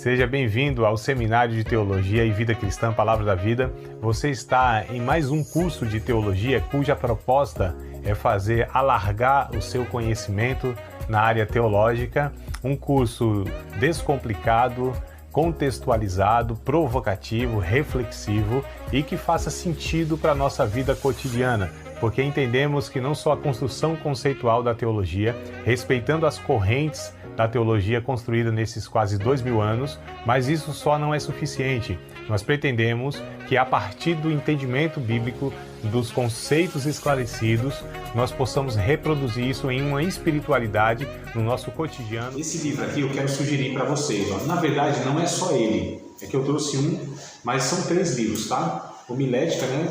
Seja bem-vindo ao Seminário de Teologia e Vida Cristã Palavra da Vida. Você está em mais um curso de teologia cuja proposta é fazer alargar o seu conhecimento na área teológica, um curso descomplicado, contextualizado, provocativo, reflexivo e que faça sentido para a nossa vida cotidiana, porque entendemos que não só a construção conceitual da teologia, respeitando as correntes da teologia construída nesses quase 2000 anos, mas isso só não é suficiente. Nós pretendemos que a partir do entendimento bíblico, dos conceitos esclarecidos, nós possamos reproduzir isso em uma espiritualidade no nosso cotidiano. Esse livro aqui eu quero sugerir para vocês. Na verdade, não é só ele. É que eu trouxe um, mas são 3 livros, tá? Homilética, né?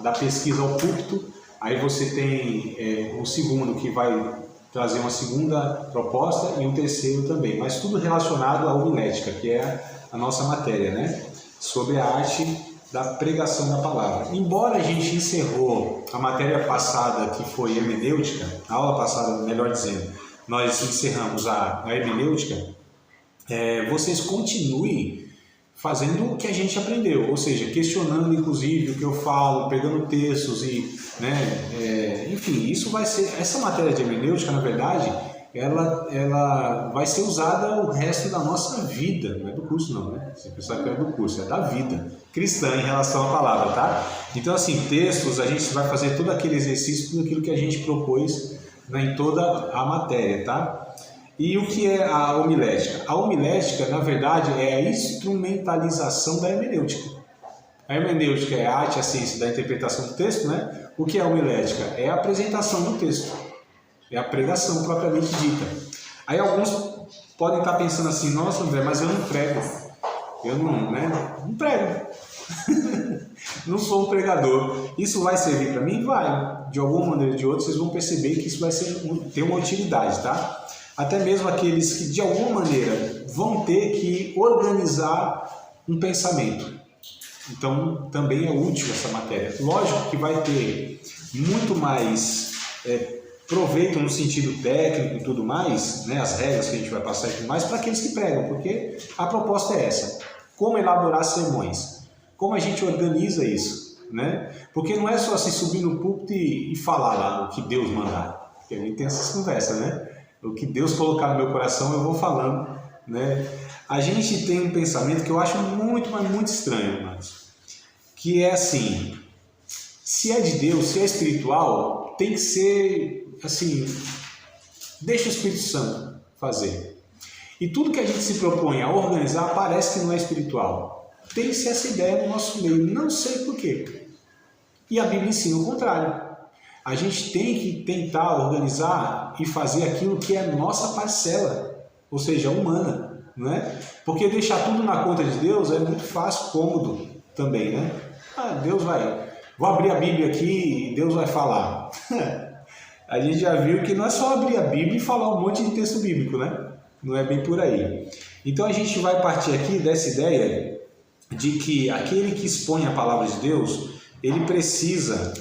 Da pesquisa ao púlpito. Aí você tem o segundo que vai trazer uma segunda proposta e um terceiro também. Mas tudo relacionado à homilética, que é a nossa matéria, né? Sobre a arte da pregação da palavra. Embora a gente encerrou a matéria passada, que foi hermenêutica, a aula passada, melhor dizendo, nós encerramos a hermenêutica, vocês continuem fazendo o que a gente aprendeu, ou seja, questionando inclusive o que eu falo, pegando textos e, enfim, isso vai ser, essa matéria de hermenêutica, na verdade, ela vai ser usada o resto da nossa vida, não é do curso não, né? Você pensar que é do curso, é da vida cristã em relação à palavra, tá? Então, assim, textos, a gente vai fazer todo aquele exercício, tudo aquilo que a gente propôs, né, em toda a matéria, tá? E o que é a homilética? A homilética, na verdade, é a instrumentalização da hermenêutica. A hermenêutica é a arte, a ciência da interpretação do texto, né? O que é a homilética? É a apresentação do texto. É a pregação propriamente dita. Aí alguns podem estar pensando assim, nossa André, mas eu não prego. Eu não prego. Não sou um pregador. Isso vai servir para mim? Vai. De alguma maneira ou de outra, vocês vão perceber que isso vai ter uma utilidade, tá? Até mesmo aqueles que de alguma maneira vão ter que organizar um pensamento. Então, também é útil essa matéria. Lógico que vai ter muito mais proveito no sentido técnico e tudo mais, né, as regras que a gente vai passar e tudo mais, para aqueles que pregam, porque a proposta é essa. Como elaborar sermões? Como a gente organiza isso? Né? Porque não é só se subir no púlpito e falar lá o que Deus mandar. Porque a gente tem essas conversas, né? O que Deus colocar no meu coração eu vou falando, né? A gente tem um pensamento que eu acho muito, mas muito estranho, mas que é assim, se é de Deus, se é espiritual, tem que ser assim, deixa o Espírito Santo fazer. E tudo que a gente se propõe a organizar parece que não é espiritual. Tem que ser essa ideia no nosso meio, não sei por quê. E a Bíblia ensina o contrário. A gente tem que tentar organizar e fazer aquilo que é nossa parcela, ou seja, humana, né? Porque deixar tudo na conta de Deus é muito fácil, cômodo também, né? Vou abrir a Bíblia aqui e Deus vai falar. A gente já viu que não é só abrir a Bíblia e falar um monte de texto bíblico, né? Não é bem por aí. Então a gente vai partir aqui dessa ideia de que aquele que expõe a palavra de Deus, ele precisa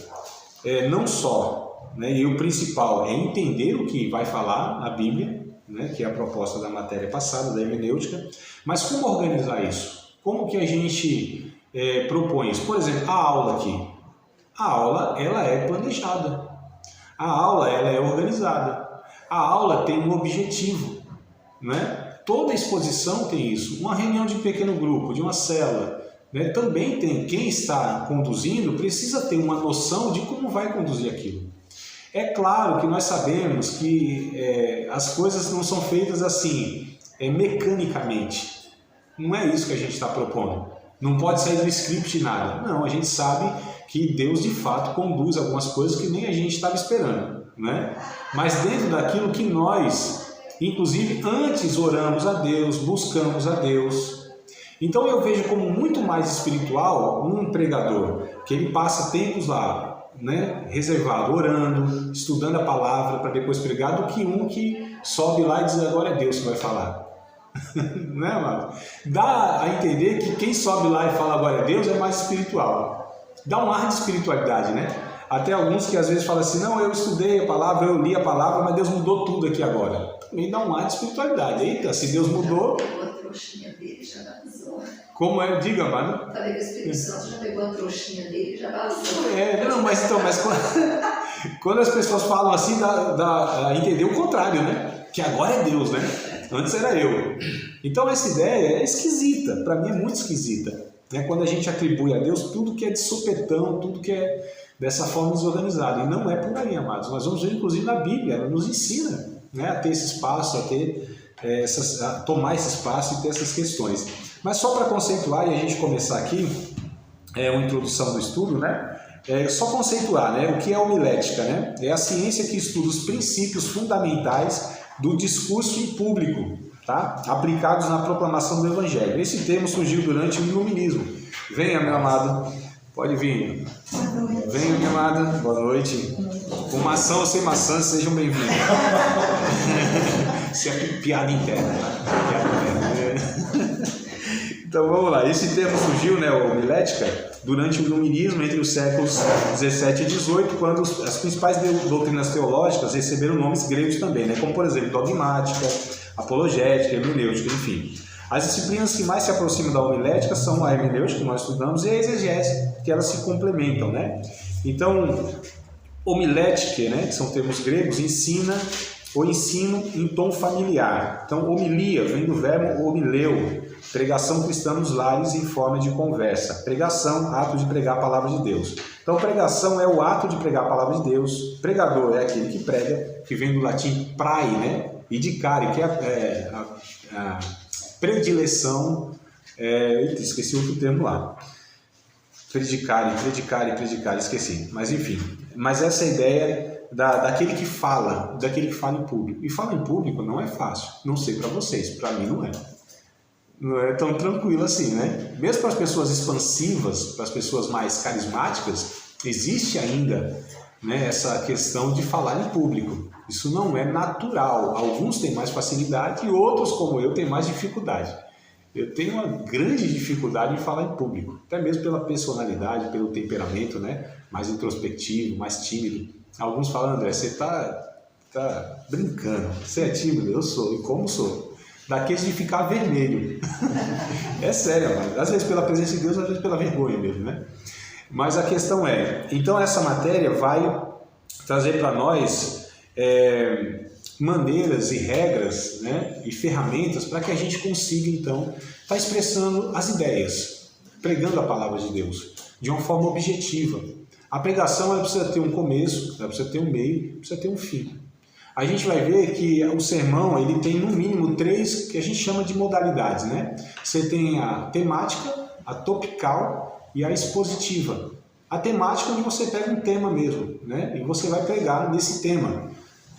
não só, né, e o principal é entender o que vai falar a Bíblia, né, que é a proposta da matéria passada, da hermenêutica, mas como organizar isso? Como que a gente propõe isso? Por exemplo, a aula aqui. A aula, ela é planejada. A aula, ela é organizada. A aula tem um objetivo, né? Toda exposição tem isso. Uma reunião de pequeno grupo, de uma célula, né? Também tem. Quem está conduzindo precisa ter uma noção de como vai conduzir aquilo. É claro que nós sabemos que as coisas não são feitas assim, mecanicamente. Não é isso que a gente está propondo. Não pode sair do script nada. Não, a gente sabe que Deus de fato conduz algumas coisas que nem a gente estava esperando, né? Mas dentro daquilo que nós, inclusive antes oramos a Deus, buscamos a Deus. Então eu vejo como muito mais espiritual um pregador, que ele passa tempos lá, né, reservado, orando, estudando a palavra para depois pregar, do que um que sobe lá e diz agora é Deus que vai falar. Não é, amado? Dá a entender que quem sobe lá e fala agora é Deus é mais espiritual. Dá um ar de espiritualidade, né? Até alguns que às vezes falam assim, não, eu estudei a palavra, eu li a palavra, mas Deus mudou tudo aqui agora. Também dá um ar de espiritualidade. Eita, se Deus mudou... Pegou a trouxinha dele e já vazou. Como é? Diga, mano. Falei que o Espírito Santo já pegou a trouxinha dele e já vazou. Não, mas quando as pessoas falam assim, dá a entender o contrário, né? Que agora é Deus, né? Antes era eu. Então essa ideia é esquisita, para mim é muito esquisita. Né? Quando a gente atribui a Deus tudo que é de supetão, tudo que é dessa forma desorganizado. E não é por aí, amados. Nós vamos ver, inclusive, na Bíblia, ela nos ensina, né, a ter esse espaço, a tomar esse espaço e ter essas questões. Mas só para conceituar e a gente começar aqui, uma introdução do estudo, né? Só conceituar, né? O que é homilética, né? É a ciência que estuda os princípios fundamentais do discurso em público, tá? Aplicados na proclamação do Evangelho. Esse termo surgiu durante o iluminismo. Venha, meu amado, pode vir. Venha, minha amada, boa noite. Com maçã ou sem maçã, sejam bem-vindos. Isso é piada interna, tá? Piada interna. Então vamos lá, esse termo surgiu, né, homilética, durante o iluminismo entre os séculos 17 e 18, quando as principais doutrinas teológicas receberam nomes gregos também, né, como por exemplo dogmática, apologética, hermenêutica, enfim. As disciplinas que mais se aproximam da homilética são a hermenêutica, que nós estudamos, e a exegese, que elas se complementam, né? Então, homilética, né, que são termos gregos, ensino em tom familiar. Então, homilia vem do verbo homileu, pregação cristã nos lares em forma de conversa. Pregação, ato de pregar a palavra de Deus. Então, pregação é o ato de pregar a palavra de Deus. Pregador é aquele que prega, que vem do latim prae, né? E dicare, que é a predileção, esqueci outro termo lá. Predicare, esqueci. Mas enfim, mas essa ideia daquele que fala em público. E falar em público não é fácil. Não sei para vocês, para mim não é. Não é tão tranquilo assim, né? Mesmo para as pessoas expansivas, para as pessoas mais carismáticas, existe ainda, né, essa questão de falar em público. Isso não é natural. Alguns têm mais facilidade e outros, como eu, têm mais dificuldade. Eu tenho uma grande dificuldade em falar em público, até mesmo pela personalidade, pelo temperamento, né? Mais introspectivo, mais tímido. Alguns falam, André, você tá brincando, você é tímido? Eu sou, e como sou? Daqueles de ficar vermelho. É sério, mano. Às vezes pela presença de Deus, às vezes pela vergonha mesmo, né? Mas a questão então essa matéria vai trazer para nós maneiras e regras, né, e ferramentas para que a gente consiga, então, estar expressando as ideias, pregando a palavra de Deus, de uma forma objetiva. A pregação ela precisa ter um começo, ela precisa ter um meio, precisa ter um fim. A gente vai ver que o sermão ele tem no mínimo 3 que a gente chama de modalidades, né? Você tem a temática, a topical e a expositiva. A temática é onde você pega um tema mesmo, né? E você vai pregar nesse tema.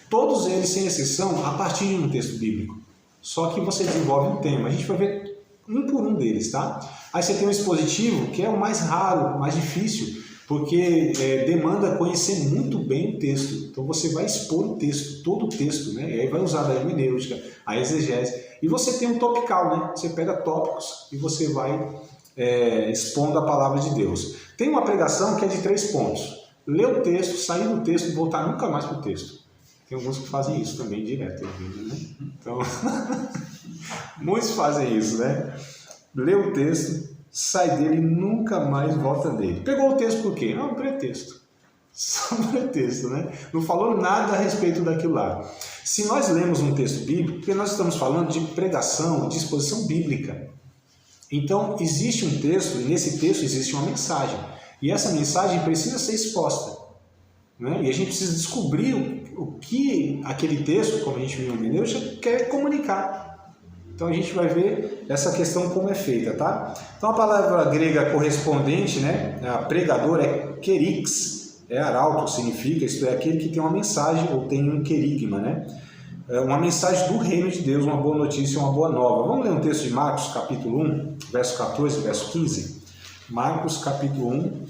Todos eles, sem exceção, a partir de um texto bíblico. Só que você desenvolve um tema. A gente vai ver um por um deles, tá? Aí você tem o expositivo, que é o mais raro, o mais difícil, porque demanda conhecer muito bem o texto. Então você vai expor o texto, todo o texto, né? E aí vai usar a hermenêutica, a exegese. E você tem um topical, né? Você pega tópicos e você vai expondo a palavra de Deus. Tem uma pregação que é de 3 pontos. Ler o texto, sair do texto e voltar nunca mais para o texto. Tem alguns que fazem isso também direto, né? Então, muitos fazem isso, né? Lê o texto, sai dele e nunca mais volta nele. Pegou o texto por quê? Não, um pretexto. Só um pretexto, né? Não falou nada a respeito daquilo lá. Se nós lemos um texto bíblico, porque nós estamos falando de pregação, de exposição bíblica. Então, existe um texto, e nesse texto existe uma mensagem. E essa mensagem precisa ser exposta. Né? E a gente precisa descobrir o que aquele texto, como a gente viu no hermenêutica, quer comunicar. Então a gente vai ver essa questão como é feita, tá? Então a palavra grega correspondente, né, a pregador é kerix, arauto, significa, isto é, aquele que tem uma mensagem ou tem um querigma, né? Uma mensagem do reino de Deus, uma boa notícia, uma boa nova. Vamos ler um texto de Marcos, capítulo 1, verso 14, verso 15? Marcos, capítulo 1,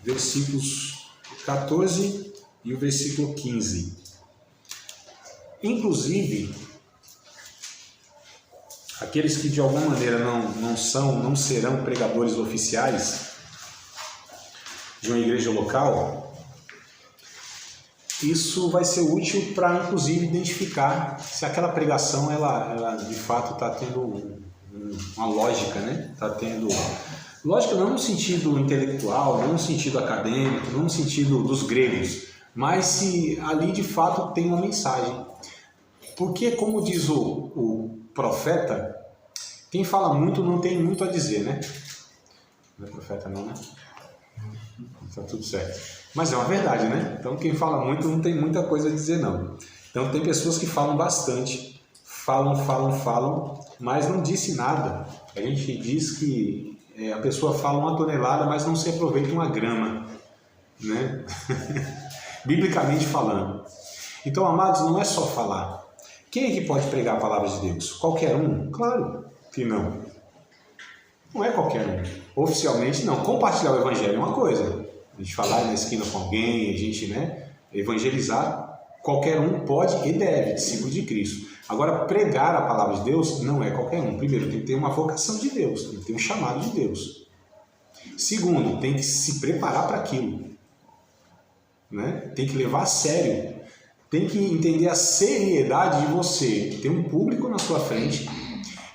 versículos 14 e o versículo 15. Inclusive, aqueles que de alguma maneira não serão pregadores oficiais de uma igreja local, isso vai ser útil para, inclusive, identificar se aquela pregação, ela de fato está tendo uma lógica, né? Está tendo lógica não no sentido intelectual, não no sentido acadêmico, não no sentido dos gregos, mas se ali de fato tem uma mensagem. Porque, como diz o profeta, quem fala muito não tem muito a dizer, né? Não é profeta não, né? Está tudo certo. Mas é uma verdade, né? Então quem fala muito não tem muita coisa a dizer, não. Então tem pessoas que falam bastante, falam, mas não disse nada. A gente diz que a pessoa fala 1 tonelada, mas não se aproveita 1 grama, né? Biblicamente falando. Então, amados, não é só falar. Quem é que pode pregar a palavra de Deus? Qualquer um? Claro que não. Não é qualquer um. Oficialmente não. Compartilhar o evangelho é uma coisa. A gente falar na esquina com alguém, a gente, né, evangelizar, qualquer um pode e deve, discípulo de Cristo. Agora, pregar a palavra de Deus não é qualquer um. Primeiro, tem que ter uma vocação de Deus, tem que ter um chamado de Deus. Segundo, tem que se preparar para aquilo, né? Tem que levar a sério. Tem que entender a seriedade de você ter um público na sua frente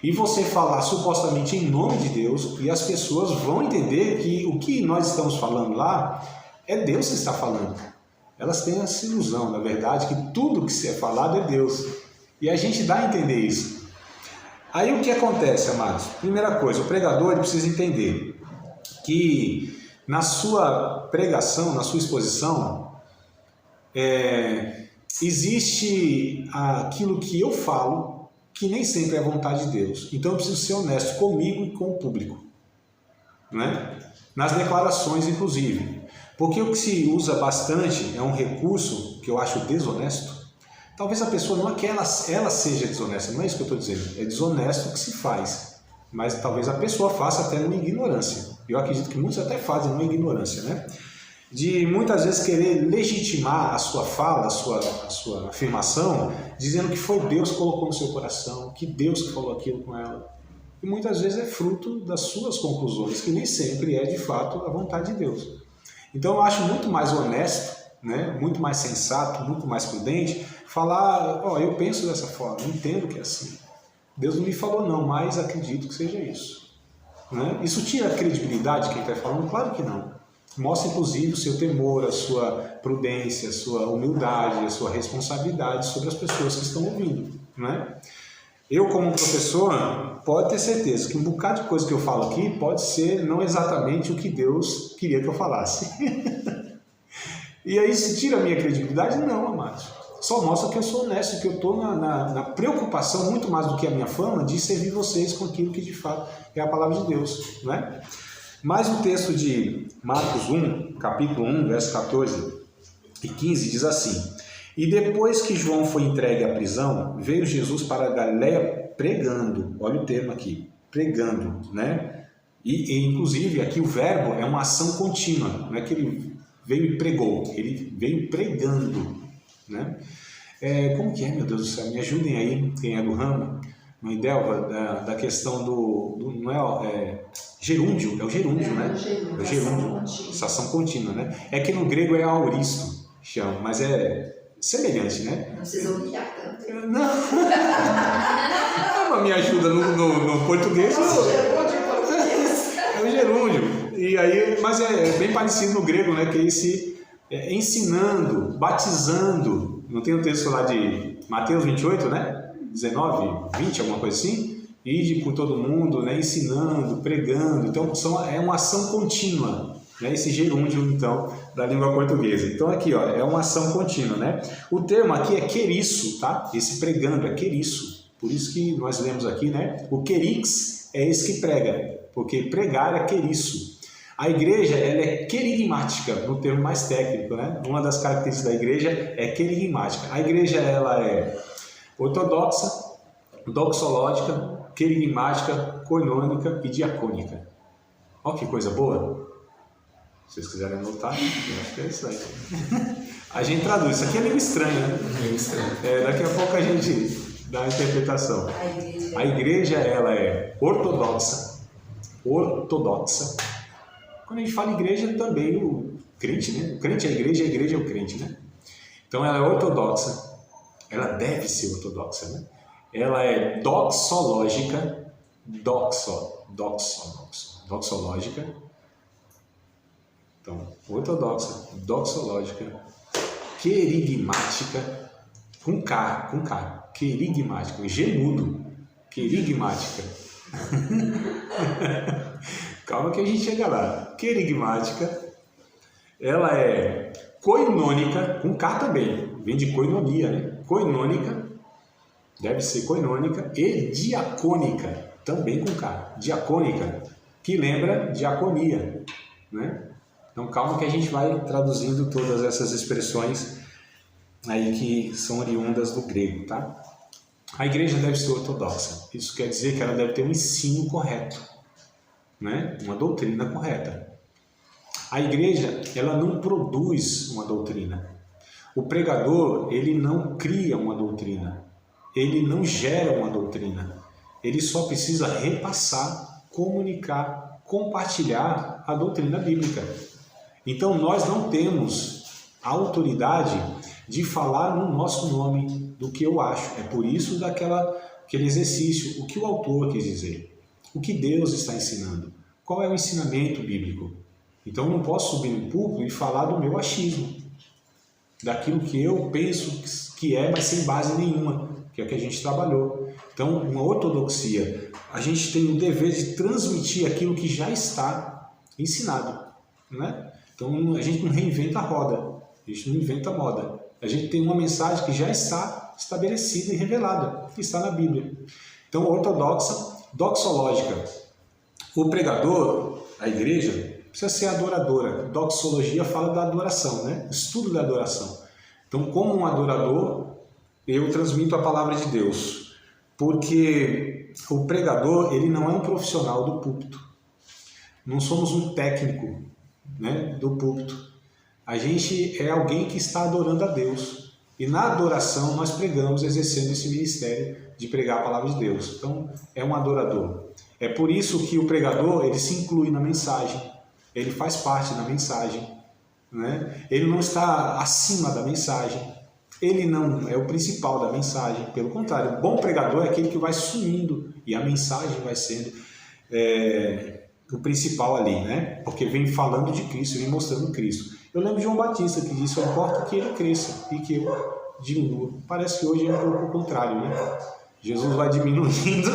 e você falar supostamente em nome de Deus, e as pessoas vão entender que o que nós estamos falando lá é Deus que está falando. Elas têm essa ilusão, na verdade, que tudo que é falado é Deus. E a gente dá a entender isso. Aí o que acontece, amados? Primeira coisa, o pregador ele precisa entender que na sua pregação, na sua exposição, existe aquilo que eu falo que nem sempre é a vontade de Deus. Então eu preciso ser honesto comigo e com o público, né? Nas declarações, inclusive. Porque o que se usa bastante é um recurso que eu acho desonesto. Talvez a pessoa não é que ela seja desonesta, não é isso que eu estou dizendo. É desonesto o que se faz. Mas talvez a pessoa faça até numa ignorância. Eu acredito que muitos até fazem numa ignorância, né? De muitas vezes querer legitimar a sua fala, a sua afirmação, dizendo que foi Deus que colocou no seu coração, que Deus que falou aquilo com ela. E muitas vezes é fruto das suas conclusões, que nem sempre é de fato a vontade de Deus. Então eu acho muito mais honesto, né, muito mais sensato, muito mais prudente, falar, eu penso dessa forma, eu entendo que é assim. Deus não me falou não, mas acredito que seja isso. Né? Isso tira a credibilidade de quem está falando? Claro que não. Mostra, inclusive, o seu temor, a sua prudência, a sua humildade, a sua responsabilidade sobre as pessoas que estão ouvindo. Né? Eu, como professor, pode ter certeza que um bocado de coisa que eu falo aqui pode ser não exatamente o que Deus queria que eu falasse. E aí, se tira a minha credibilidade? Não, amados. Só mostra que eu sou honesto, que eu estou na preocupação, muito mais do que a minha fama, de servir vocês com aquilo que de fato é a palavra de Deus. Né? Mas o texto de Marcos 1, capítulo 1, verso 14 e 15 diz assim: E depois que João foi entregue à prisão, veio Jesus para a Galileia pregando. Olha o termo aqui, pregando, né? E inclusive aqui o verbo é uma ação contínua, não é que ele veio e pregou, ele veio pregando, né? Como que é, meu Deus do céu? Me ajudem aí, quem é do ramo, no Idelva, da questão não é gerúndio, é o gerúndio, né? É o gerúndio, essa ação contínua, né? É que no grego é auristo, chama, mas é semelhante, né? Não precisa humilhar tanto. Não, me ajuda no português. É o gerúndio. E aí, mas é bem parecido no grego, né? Que é esse ensinando, batizando. Não tem um texto lá de Mateus 28, né? 19, 20, alguma coisa assim. Ide por todo mundo, né? Ensinando, pregando. Então, é uma ação contínua. Né? Esse gerúndio, então, da língua portuguesa. Então, aqui, é uma ação contínua, né? O termo aqui é queriço, tá? Esse pregando é queriço. Por isso que nós lemos aqui, né? O querix é esse que prega, porque pregar é queriço. A igreja, ela é querigmática, no termo mais técnico, né? Uma das características da igreja é querigmática. A igreja, ela é ortodoxa, doxológica, querigmática, coinônica e diacônica. Olha que coisa boa! Se vocês quiserem anotar, eu acho que é isso aí. A gente traduz. Isso aqui é meio estranho, né? Meio estranho. Daqui a pouco a gente dá a interpretação. A igreja, ela é ortodoxa. Ortodoxa. Quando a gente fala igreja, também o crente, né? O crente é a igreja é o crente, né? Então ela é ortodoxa, ela deve ser ortodoxa, né? Ela é doxológica, doxológica. Então, ortodoxa, doxológica, querigmática, com K, querigmática, gemudo, querigmática. Calma que a gente chega lá. Querigmática, ela é coinônica, com K também, vem de coinonia, né? Coinônica, deve ser coinônica, e diacônica, também com K, diacônica, que lembra diaconia, né? Então calma que a gente vai traduzindo todas essas expressões aí que são oriundas do grego, tá? A igreja deve ser ortodoxa, isso quer dizer que ela deve ter um ensino correto, né? Uma doutrina correta. A igreja, ela não produz uma doutrina. O pregador, ele não cria uma doutrina. Ele não gera uma doutrina. Ele só precisa repassar, comunicar, compartilhar a doutrina bíblica. Então, nós não temos a autoridade de falar no nosso nome do que eu acho. É por isso aquele exercício, o que o autor quis dizer, o que Deus está ensinando, qual é o ensinamento bíblico. Então, eu não posso subir no púlpito e falar do meu achismo, daquilo que eu penso que é, mas sem base nenhuma, que é o que a gente trabalhou. Então, uma ortodoxia, a gente tem o dever de transmitir aquilo que já está ensinado, né? Então, a gente não reinventa a roda, a gente não inventa moda. A gente tem uma mensagem que já está estabelecida e revelada, que está na Bíblia. Então, ortodoxa, doxológica. O pregador, a igreja, precisa ser adoradora. Doxologia fala da adoração, né? Estudo da adoração. Então, como um adorador, eu transmito a palavra de Deus. Porque o pregador, ele não é um profissional do púlpito. Não somos um técnico, né, do púlpito. A gente é alguém que está adorando a Deus. E na adoração nós pregamos, exercendo esse ministério de pregar a palavra de Deus. Então, é um adorador. É por isso que o pregador, ele se inclui na mensagem. Ele faz parte da mensagem, né? Ele não está acima da mensagem. Ele não é o principal da mensagem. Pelo contrário, o bom pregador é aquele que vai sumindo e a mensagem vai sendo o principal ali, né? Porque vem falando de Cristo, vem mostrando Cristo. Eu lembro de João Batista que disse: "Só importa que ele cresça e que eu diminua". Parece que hoje é um pouco o contrário, né? Jesus vai diminuindo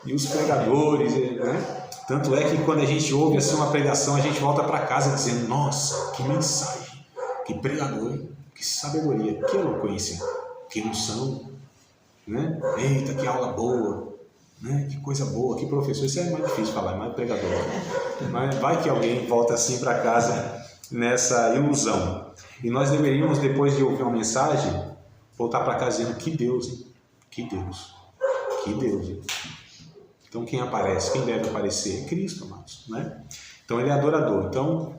e os pregadores, né? Tanto é que quando a gente ouve assim uma pregação, a gente volta para casa dizendo: "Nossa, que mensagem, que pregador, que sabedoria, que eloquência, que unção, né? Eita, que aula boa, né? Que coisa boa, que professor". Isso é mais difícil falar, é mais pregador. Mas vai que alguém volta assim para casa nessa ilusão. E nós deveríamos, depois de ouvir uma mensagem, voltar para casa dizendo: "Que Deus, hein? Que Deus, que Deus, hein?". Então, quem aparece, quem deve aparecer? É Cristo, amados, né? Então, ele é adorador. Então,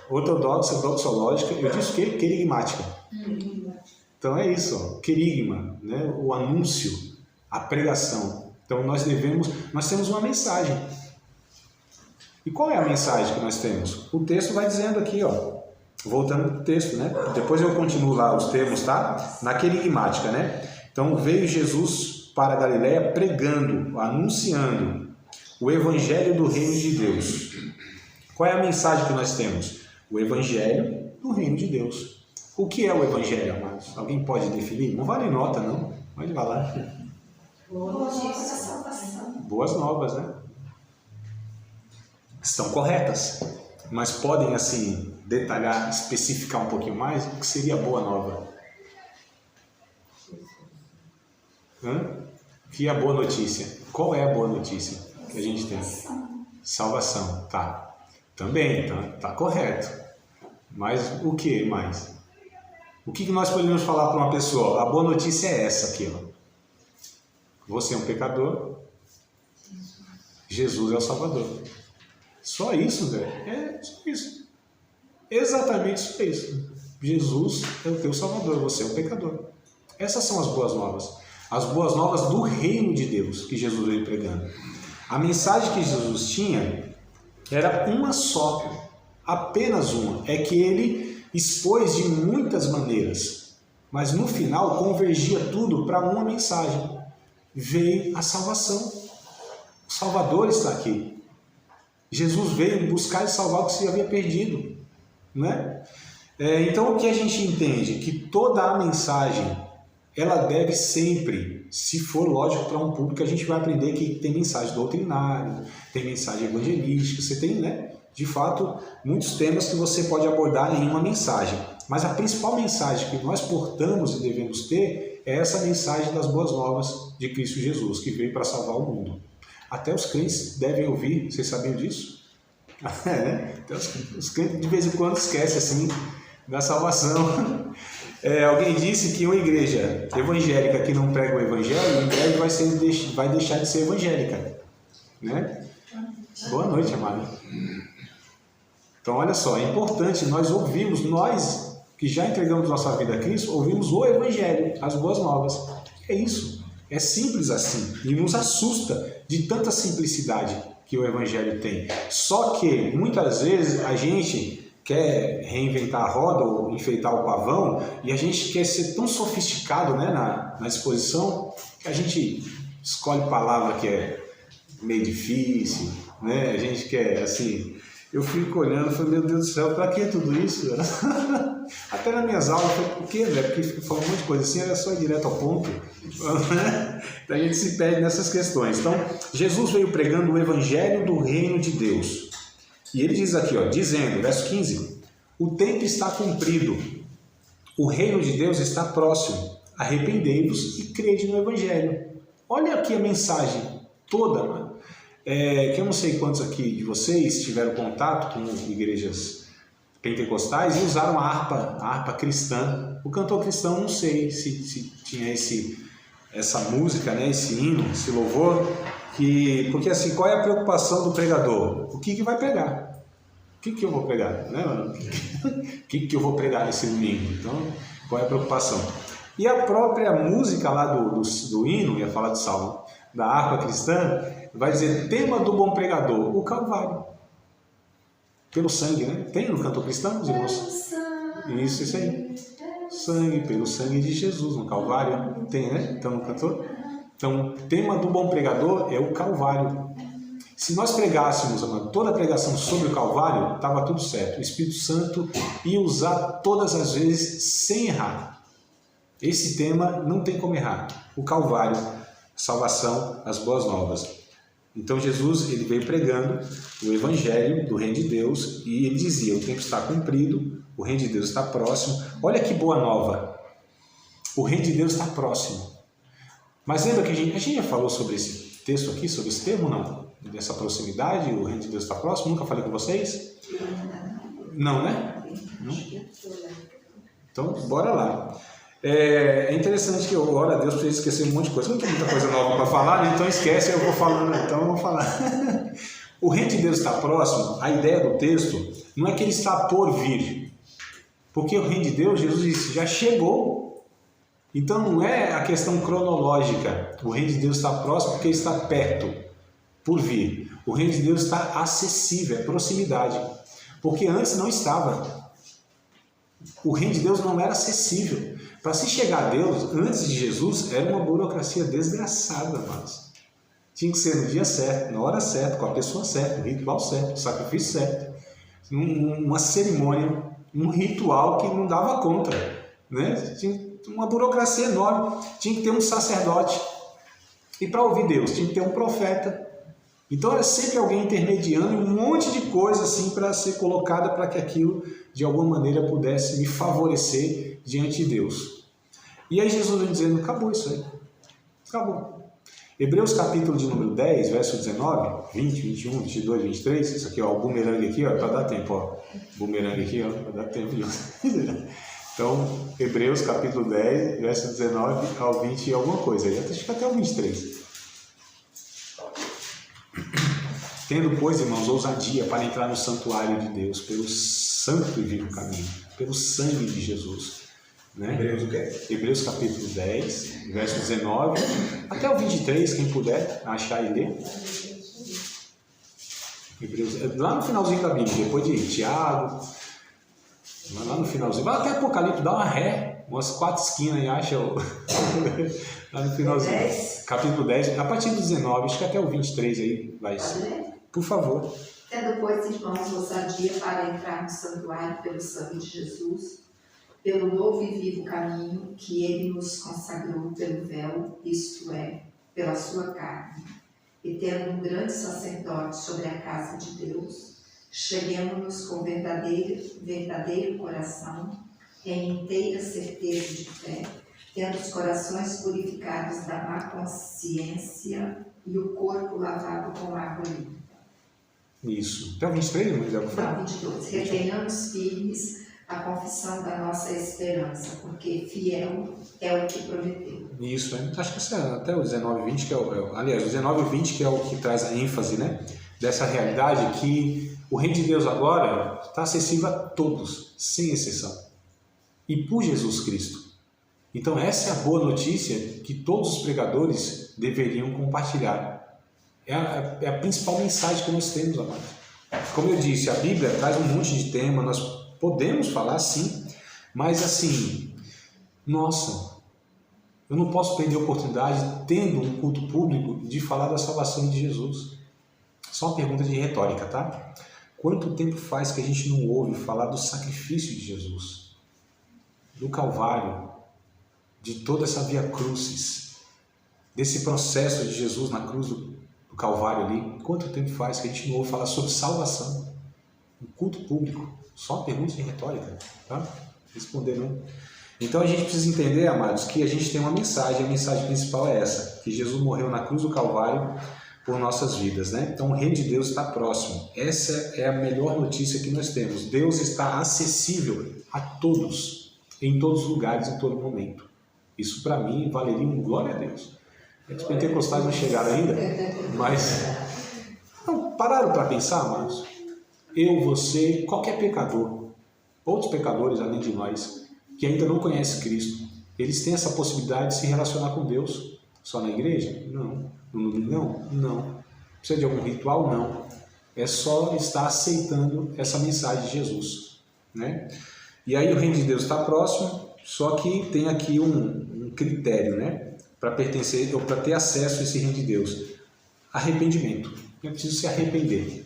ortodoxa, doxológica, eu disse que querigmática. Então, é isso, ó, querigma, né? O anúncio, a pregação. Então, nós temos uma mensagem. E qual é a mensagem que nós temos? O texto vai dizendo aqui, ó, voltando para o texto, né? Depois eu continuo lá os termos, tá? Na querigmática, né? Então, veio Jesus para a Galileia pregando, anunciando o Evangelho do Reino de Deus. Qual é a mensagem que nós temos? O Evangelho do Reino de Deus. O que é o Evangelho, amados? Alguém pode definir? Não vale nota, não. Pode falar. Boas novas, né? Estão corretas, mas podem, assim, detalhar, especificar um pouquinho mais o que seria boa nova. Que é a boa notícia? Qual é a boa notícia que a gente tem? Salvação, tá. Também, tá correto. Mas o que mais? O que nós podemos falar para uma pessoa? A boa notícia é essa aqui, ó. Você é um pecador, Jesus é o Salvador. Só isso, velho. É só isso. Exatamente só isso. Jesus é o teu Salvador, você é um pecador. Essas são as boas novas. As boas novas do reino de Deus que Jesus veio pregando. A mensagem que Jesus tinha era uma só, apenas uma. É que ele expôs de muitas maneiras, mas no final convergia tudo para uma mensagem. Veio a salvação. O Salvador está aqui. Jesus veio buscar e salvar o que se havia perdido, né? Então o que a gente entende? Que toda a mensagem, ela deve sempre, se for lógico para um público, a gente vai aprender que tem mensagem doutrinária, tem mensagem evangelística, você tem, né, de fato, muitos temas que você pode abordar em uma mensagem. Mas a principal mensagem que nós portamos e devemos ter é essa mensagem das boas novas de Cristo Jesus, que veio para salvar o mundo. Até os crentes devem ouvir, vocês sabiam disso? Né? Então, os crentes de vez em quando esquecem assim da salvação. Alguém disse que uma igreja evangélica que não prega o evangelho, em breve vai deixar de ser evangélica, né? Boa noite, amado. Então, olha só, é importante nós ouvirmos, nós que já entregamos nossa vida a Cristo, ouvimos o evangelho, as boas novas. É isso, é simples assim, e nos assusta de tanta simplicidade que o evangelho tem. Só que, muitas vezes, a gente quer reinventar a roda ou enfeitar o pavão, e a gente quer ser tão sofisticado, né, na exposição, que a gente escolhe palavra que é meio difícil, né? A gente quer, assim, eu fico olhando e falei, meu Deus do céu, para que tudo isso? Até nas minhas aulas, eu falei, por quê, velho? Porque fica falando um monte de coisa assim, era só ir direto ao ponto. Então a gente se perde nessas questões. Então, Jesus veio pregando o evangelho do reino de Deus. E ele diz aqui, ó, dizendo, verso 15, o tempo está cumprido, o reino de Deus está próximo, arrependei-vos e crede no evangelho. Olha aqui a mensagem toda, mano. Que eu não sei quantos aqui de vocês tiveram contato com igrejas pentecostais e usaram a harpa cristã. O cantor cristão, não sei se tinha essa música, né, esse hino, esse louvor, porque assim, qual é a preocupação do pregador? O que vai pregar? O que eu vou pregar? Né? O que eu vou pregar nesse domingo? Então, qual é a preocupação? E a própria música lá do hino, ia falar do salmo, da harpa cristã, vai dizer, tema do bom pregador, o Calvário. Pelo sangue, né? Tem no cantor cristão, os irmãos? Isso aí. Sangue, pelo sangue de Jesus, no Calvário. Tem, né? Então, no cantor. Então, o tema do bom pregador é o Calvário. Se nós pregássemos toda a pregação sobre o Calvário, estava tudo certo. O Espírito Santo ia usar todas as vezes sem errar. Esse tema não tem como errar. O Calvário, salvação, as boas novas. Então Jesus, ele veio pregando o evangelho do reino de Deus e ele dizia, o tempo está cumprido, o reino de Deus está próximo. Olha que boa nova, o reino de Deus está próximo. Mas lembra que a gente já falou sobre esse texto aqui, sobre esse termo, não? Dessa proximidade, o reino de Deus está próximo? Nunca falei com vocês? Não, né? Não? Então, bora lá. É interessante que eu oro a Deus para ele esquecer um monte de coisa. Não tem muita coisa nova para falar, né? Então esquece, eu vou falando, então eu vou falar. O reino de Deus está próximo, a ideia do texto não é que ele está por vir. Porque o reino de Deus, Jesus disse, já chegou. Então não é a questão cronológica. O reino de Deus está próximo porque está perto, por vir. O reino de Deus está acessível, é proximidade. Porque antes não estava. O reino de Deus não era acessível. Para se chegar a Deus, antes de Jesus, era uma burocracia desgraçada, mas tinha que ser no dia certo, na hora certa, com a pessoa certa, no ritual certo, no sacrifício certo. Uma cerimônia, um ritual que não dava conta, né? Tinha uma burocracia enorme. Tinha que ter um sacerdote. E para ouvir Deus, tinha que ter um profeta. Então era sempre alguém intermediando um monte de coisa assim para ser colocada para que aquilo de alguma maneira pudesse me favorecer diante de Deus. E aí Jesus vem dizendo, acabou isso aí. Acabou. Hebreus capítulo de número 10, verso 19, 20, 21, 22, 23, isso aqui, ó, o bumerangue aqui, ó, para dar tempo, ó. Bumerangue aqui, ó, para dar tempo de... Então, Hebreus capítulo 10, verso 19 ao 20 e alguma coisa, aí acho que até o 23. Tendo, pois, irmãos, ousadia para entrar no santuário de Deus, pelo santo e vivo caminho, pelo sangue de Jesus. Né? Hebreus o quê? Hebreus capítulo 10, verso 19, até o 23, quem puder achar e ler. Hebreus, lá no finalzinho da Bíblia, depois de Tiago, Vai lá no finalzinho. Vai até Apocalipse, dá uma ré, umas 4 esquinas e acha lá no finalzinho. 10? Capítulo 10, a partir do 19, acho que até o 23 aí vai Pode ser. ler? Por favor. Tendo, pois, irmãos, ousadia para entrar no santuário pelo sangue de Jesus, pelo novo e vivo caminho que ele nos consagrou pelo véu, isto é, pela sua carne, e tendo um grande sacerdote sobre a casa de Deus, cheguemos-nos com verdadeiro coração, em inteira certeza de fé, tendo os corações purificados da má consciência e o corpo lavado com água limpa. Isso. Até o 23, não é? Não, 22. Retenhamos firmes a confissão da nossa esperança, porque fiel é o que prometeu. Isso, né? Acho que essa, até o 19 e 20, que aliás, o 19 e 20 que é o que traz a ênfase, né? Dessa realidade que o reino de Deus agora está acessível a todos, sem exceção. E por Jesus Cristo. Então essa é a boa notícia que todos os pregadores deveriam compartilhar. É a principal mensagem que nós temos, amados. Como eu disse, a Bíblia traz um monte de tema, nós podemos falar sim, mas assim, nossa, eu não posso perder a oportunidade, tendo um culto público, de falar da salvação de Jesus. Só uma pergunta de retórica, tá? Quanto tempo faz que a gente não ouve falar do sacrifício de Jesus, do Calvário, de toda essa via crucis, desse processo de Jesus na cruz do Calvário ali? Quanto tempo faz que a gente não ouve falar sobre salvação? Um culto público. Só uma pergunta de retórica, tá? Responder não. Então a gente precisa entender, amados, que a gente tem uma mensagem. A mensagem principal é essa, que Jesus morreu na cruz do Calvário por nossas vidas, né? Então o reino de Deus está próximo. Essa é a melhor notícia que nós temos. Deus está acessível a todos, em todos os lugares, em todo momento. Isso para mim valeria um glória a Deus. Os pentecostais não chegaram ainda, mas não, pararam para pensar, amados? Eu, você, qualquer pecador, outros pecadores além de nós, que ainda não conhecem Cristo, eles têm essa possibilidade de se relacionar com Deus só na igreja? Não. No domingão? Não. Precisa de algum ritual? Não. É só estar aceitando essa mensagem de Jesus, né? E aí o reino de Deus está próximo, só que tem aqui um critério, né? Para pertencer, ou para ter acesso a esse reino de Deus. Arrependimento. Eu preciso se arrepender.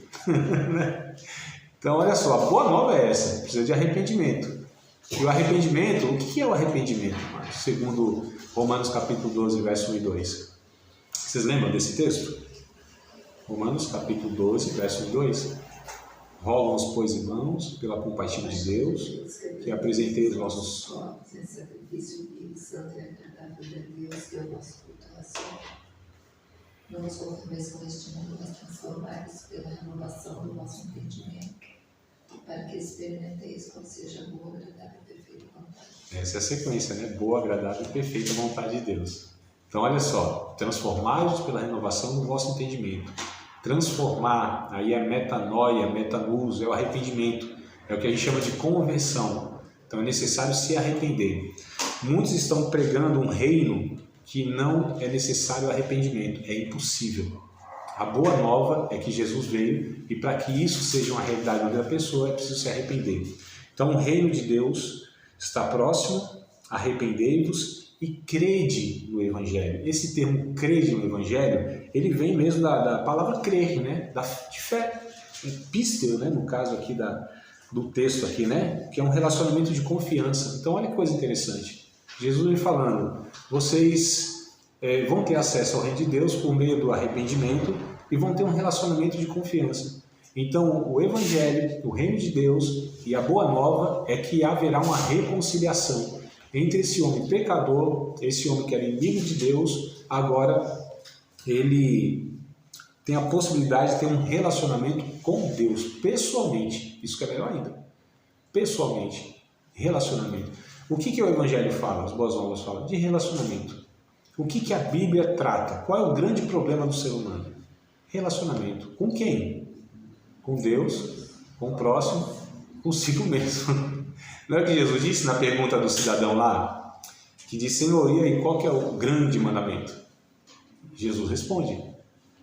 Então, olha só, a boa nova é essa. Precisa de arrependimento. E o arrependimento, o que é o arrependimento? Segundo Romanos capítulo 12, verso 1 e 2. Vocês lembram desse texto? Romanos capítulo 12, verso 1 e 2. Rogo-vos, pois, irmãos, pela compaixão de Deus, que apresentei os vossos sacrifício vivo, santo e agradável de Deus, que é o nosso culto racional. Não nos conformeis com este mundo, mas transformai-vos pela renovação do nosso entendimento, para que experimenteis qual seja a boa, agradável e perfeita vontade. Essa é a sequência, né? Boa, agradável e perfeita vontade de Deus. Então, olha só, transformai-vos pela renovação do vosso entendimento. Transformar, aí é metanoia, metanus, é o arrependimento, é o que a gente chama de conversão. Então é necessário se arrepender. Muitos estão pregando um reino que não é necessário arrependimento, é impossível. A boa nova é que Jesus veio e para que isso seja uma realidade na vida da pessoa é preciso se arrepender. Então o reino de Deus está próximo, arrependei-vos e crede no Evangelho. Esse termo crede no Evangelho, ele vem mesmo da palavra crer, né? De fé, pisteu, né? No caso aqui do texto aqui, né? Que é um relacionamento de confiança. Então olha que coisa interessante. Jesus vem falando, vocês vão ter acesso ao reino de Deus por meio do arrependimento e vão ter um relacionamento de confiança. Então o Evangelho, o reino de Deus e a boa nova é que haverá uma reconciliação entre esse homem pecador, esse homem que era inimigo de Deus, agora ele tem a possibilidade de ter um relacionamento com Deus, pessoalmente. Isso que é melhor ainda. Pessoalmente, relacionamento. O que o Evangelho fala, as boas novas falam? De relacionamento. O que a Bíblia trata? Qual é o grande problema do ser humano? Relacionamento. Com quem? Com Deus, com o próximo, consigo mesmo. Não é o que Jesus disse na pergunta do cidadão lá? Que disse, Senhor, e aí, qual que é o grande mandamento? Jesus responde,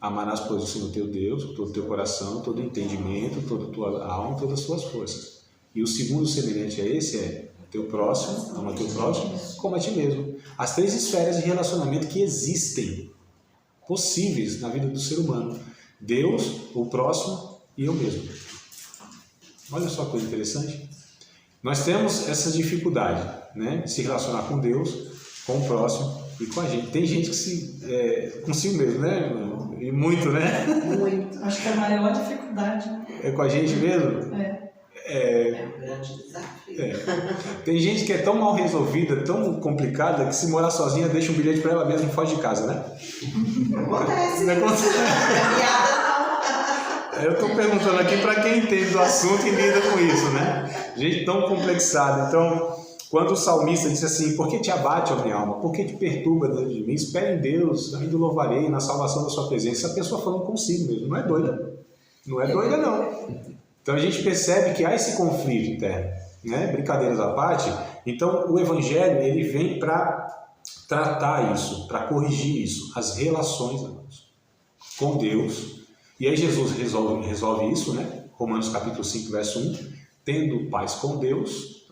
amarás, pois, o Senhor teu Deus, com todo o teu coração, todo o entendimento, toda a tua alma, todas as suas forças. E o segundo semelhante a esse é teu próximo, ama teu próximo, como a ti mesmo. As 3 esferas de relacionamento que existem, possíveis na vida do ser humano. Deus, o próximo e eu mesmo. Olha só que coisa interessante. Nós temos essa dificuldade, né, de se relacionar com Deus, com o próximo e com a gente. Tem gente que se... consigo mesmo, né? E muito, né? Muito. Acho que a maior dificuldade, né? É com a gente mesmo? É um grande desafio. Tem gente que é tão mal resolvida, tão complicada, que se morar sozinha deixa um bilhete para ela mesma e foge de casa, né? Acontece. Não acontece. Piada não. Eu estou perguntando aqui para quem entende do assunto e lida com isso, né? Gente tão complexada. Então, quando o salmista disse assim, por que te abate, ó minha alma? Por que te perturba dentro de mim? Espere em Deus, ainda o louvarei na salvação da sua presença. A pessoa falando consigo mesmo, não é doida. Não é doida, não. Então a gente percebe que há esse conflito interno, né? Brincadeiras à parte. Então o Evangelho ele vem para tratar isso, para corrigir isso, as relações com Deus. E aí Jesus resolve isso, né? Romanos capítulo 5, verso 1, tendo paz com Deus,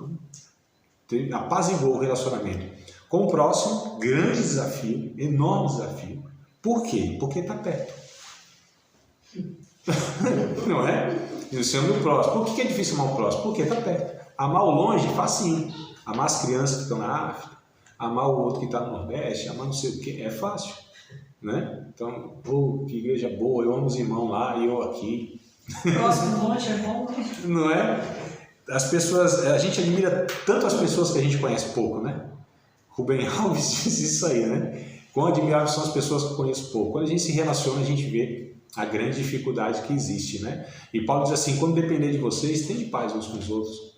então, apaziguou o relacionamento. Com o próximo, grande desafio, enorme desafio. Por quê? Porque está perto. Não é? E o Senhor do próximo. Por que é difícil amar o próximo? Porque está perto. Amar o longe, facinho. Amar as crianças que estão na África, amar o outro que está no Nordeste, amar não sei o que, é fácil. Né? Então, que igreja boa, eu amo os irmãos lá e eu aqui. Próximo longe é bom. Não é? As pessoas, a gente admira tanto as pessoas que a gente conhece pouco, né? Rubem Alves diz isso aí, né? Quão admiráveis são as pessoas que eu conheço pouco. Quando a gente se relaciona, a gente vê a grande dificuldade que existe, né? E Paulo diz assim, quando depender de vocês, tenham paz uns com os outros.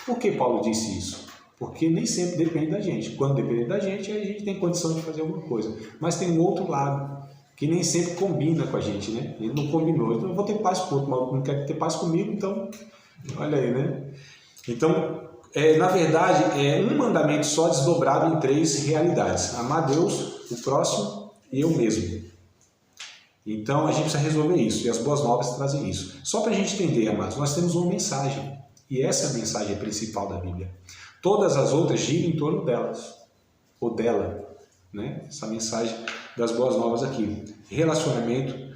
Por que Paulo disse isso? Porque nem sempre depende da gente. Quando depender da gente, aí a gente tem condição de fazer alguma coisa. Mas tem um outro lado, que nem sempre combina com a gente, né? Ele não combinou. Então eu vou ter paz com o outro, mas não quer ter paz comigo, então... Olha aí, né? Então, na verdade, é um mandamento só desdobrado em 3 realidades. Amar Deus, o próximo e eu mesmo. Então, a gente precisa resolver isso. E as boas novas trazem isso. Só para a gente entender, amados, nós temos uma mensagem. E essa é a mensagem principal da Bíblia. Todas as outras giram em torno delas. Ou dela. Né? Essa mensagem das boas novas aqui. Relacionamento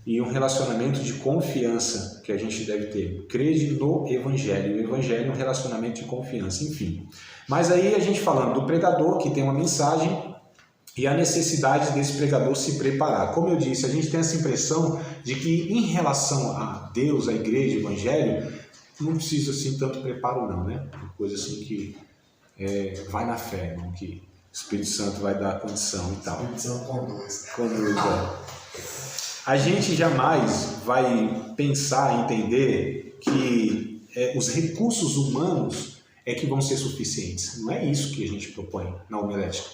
e um relacionamento de confiança que a gente deve ter. Crede no Evangelho. O Evangelho é um relacionamento de confiança, enfim. Mas aí a gente falando do pregador que tem uma mensagem e a necessidade desse pregador se preparar. Como eu disse, a gente tem essa impressão de que em relação a Deus, a igreja, o Evangelho, não precisa assim tanto preparo não, né? Uma coisa assim que vai na fé, não? Que o Espírito Santo vai dar condição e tal. O Espírito Santo conduz. Conduz, A gente jamais vai pensar, entender que os recursos humanos é que vão ser suficientes. Não é isso que a gente propõe na homilética,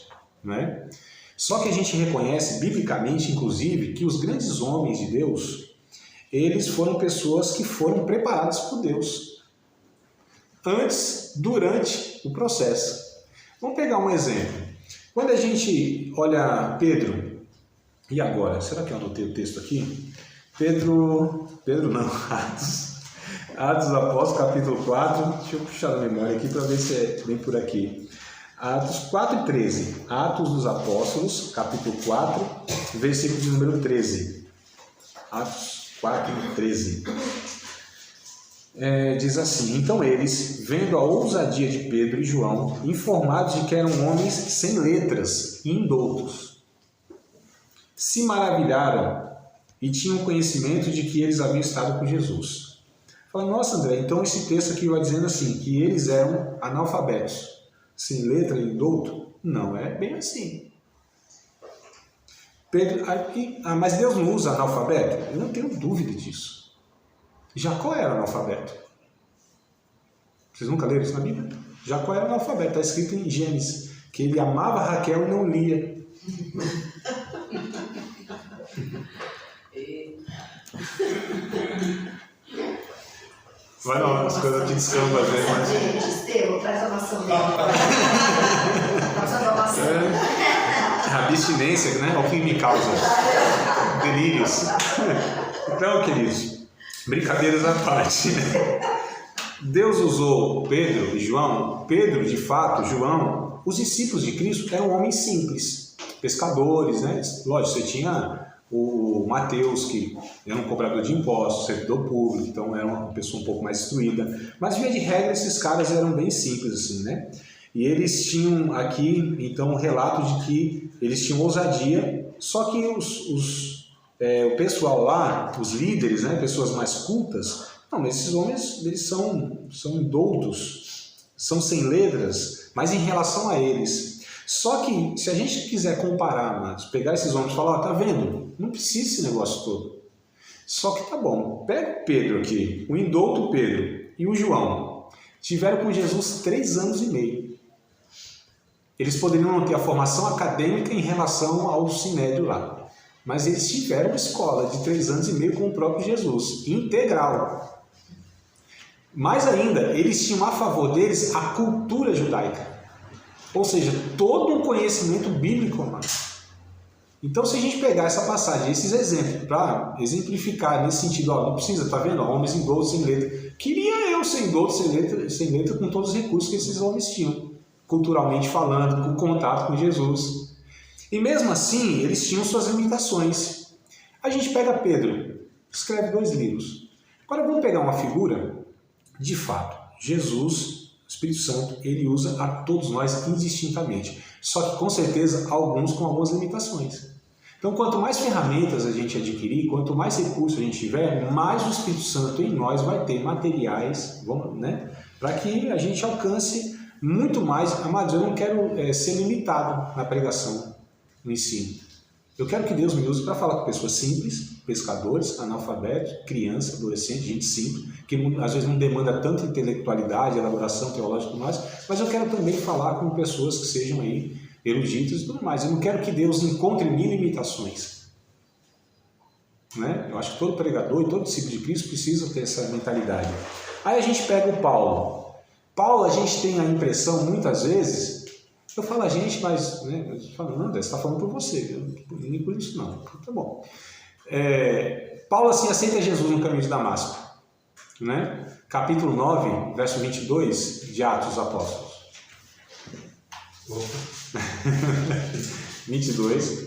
não é? Só que a gente reconhece, biblicamente, inclusive, que os grandes homens de Deus, eles foram pessoas que foram preparadas por Deus antes, durante o processo. Vamos pegar um exemplo. Quando a gente olha Pedro, e agora? Será que eu anotei o texto aqui? Pedro não, Atos dos Apóstolos, capítulo 4. Deixa eu puxar a memória aqui para ver se é bem por aqui. Atos 4 e 13. Atos dos Apóstolos, capítulo 4, versículo de número 13. Atos 4 e 13. Diz assim, então eles, vendo a ousadia de Pedro e João, informados de que eram homens sem letras e indoutos, se maravilharam e tinham conhecimento de que eles haviam estado com Jesus. Fala, nossa André, então esse texto aqui vai dizendo assim, que eles eram analfabetos, sem letra e indouto? Não é bem assim. Pedro, mas Deus não usa analfabeto? Eu não tenho dúvida disso. Jacó era analfabeto. Vocês nunca leram isso na Bíblia? Jacó era analfabeto, está escrito em Gênesis, que ele amava Raquel e não lia. Vai não, as coisas aqui descambam às vezes, mas... Gente, Estevão, traz a maçã dele. Traz a maçã. Abstinência, né? É o que me causa delírios. Então, queridos, brincadeiras à parte. Deus usou Pedro e João. Pedro, de fato, João, os discípulos de Cristo eram homens simples, pescadores, né? Lógico, você tinha o Mateus, que era um cobrador de impostos, servidor público, então era uma pessoa um pouco mais instruída. Mas, via de regra, esses caras eram bem simples, assim, né? E eles tinham aqui, então, um relato de que eles tinham ousadia, só que o pessoal lá, os líderes, né, pessoas mais cultas, não, mas esses homens, eles são indoutos, são sem letras, mas em relação a eles. Só que, se a gente quiser comparar, amados, pegar esses homens e falar, tá vendo? Não precisa esse negócio todo. Só que tá bom, pega o Pedro aqui, o indouto Pedro e o João, tiveram com Jesus 3 anos e meio. Eles poderiam não ter a formação acadêmica em relação ao Sinédrio lá, mas eles tiveram uma escola de 3 anos e meio com o próprio Jesus, integral. Mais ainda, eles tinham a favor deles a cultura judaica, ou seja, todo um conhecimento bíblico, mano. Então, se a gente pegar essa passagem, esses exemplos, para exemplificar nesse sentido, ó, não precisa, tá vendo? Homens indoutos sem letra. Queria eu ser indouto sem letra com todos os recursos que esses homens tinham, culturalmente falando, com contato com Jesus. E mesmo assim, eles tinham suas limitações. A gente pega Pedro, escreve 2 livros. Agora vamos pegar uma figura, de fato, Jesus, o Espírito Santo, ele usa a todos nós indistintamente. Só que com certeza alguns com algumas limitações. Então quanto mais ferramentas a gente adquirir, quanto mais recursos a gente tiver, mais o Espírito Santo em nós vai ter materiais, né, para que a gente alcance muito mais. Amados, eu não quero ser limitado na pregação, no ensino. Eu quero que Deus me use para falar com pessoas simples, pescadores, analfabetos, crianças, adolescentes, gente simples, que às vezes não demanda tanta intelectualidade, elaboração teológica e tudo mais, mas eu quero também falar com pessoas que sejam aí eruditas e tudo mais. Eu não quero que Deus encontre em mim limitações. Né? Eu acho que todo pregador e todo discípulo de Cristo precisa ter essa mentalidade. Aí a gente pega o Paulo. Paulo, a gente tem a impressão, muitas vezes, eu falo a gente, mas, né, eu falo, não, você está falando por você, eu nem por isso não, tá bom. Paulo, assim, aceita Jesus no caminho de Damasco, né? Capítulo 9, verso 22 de Atos dos Apóstolos. 22,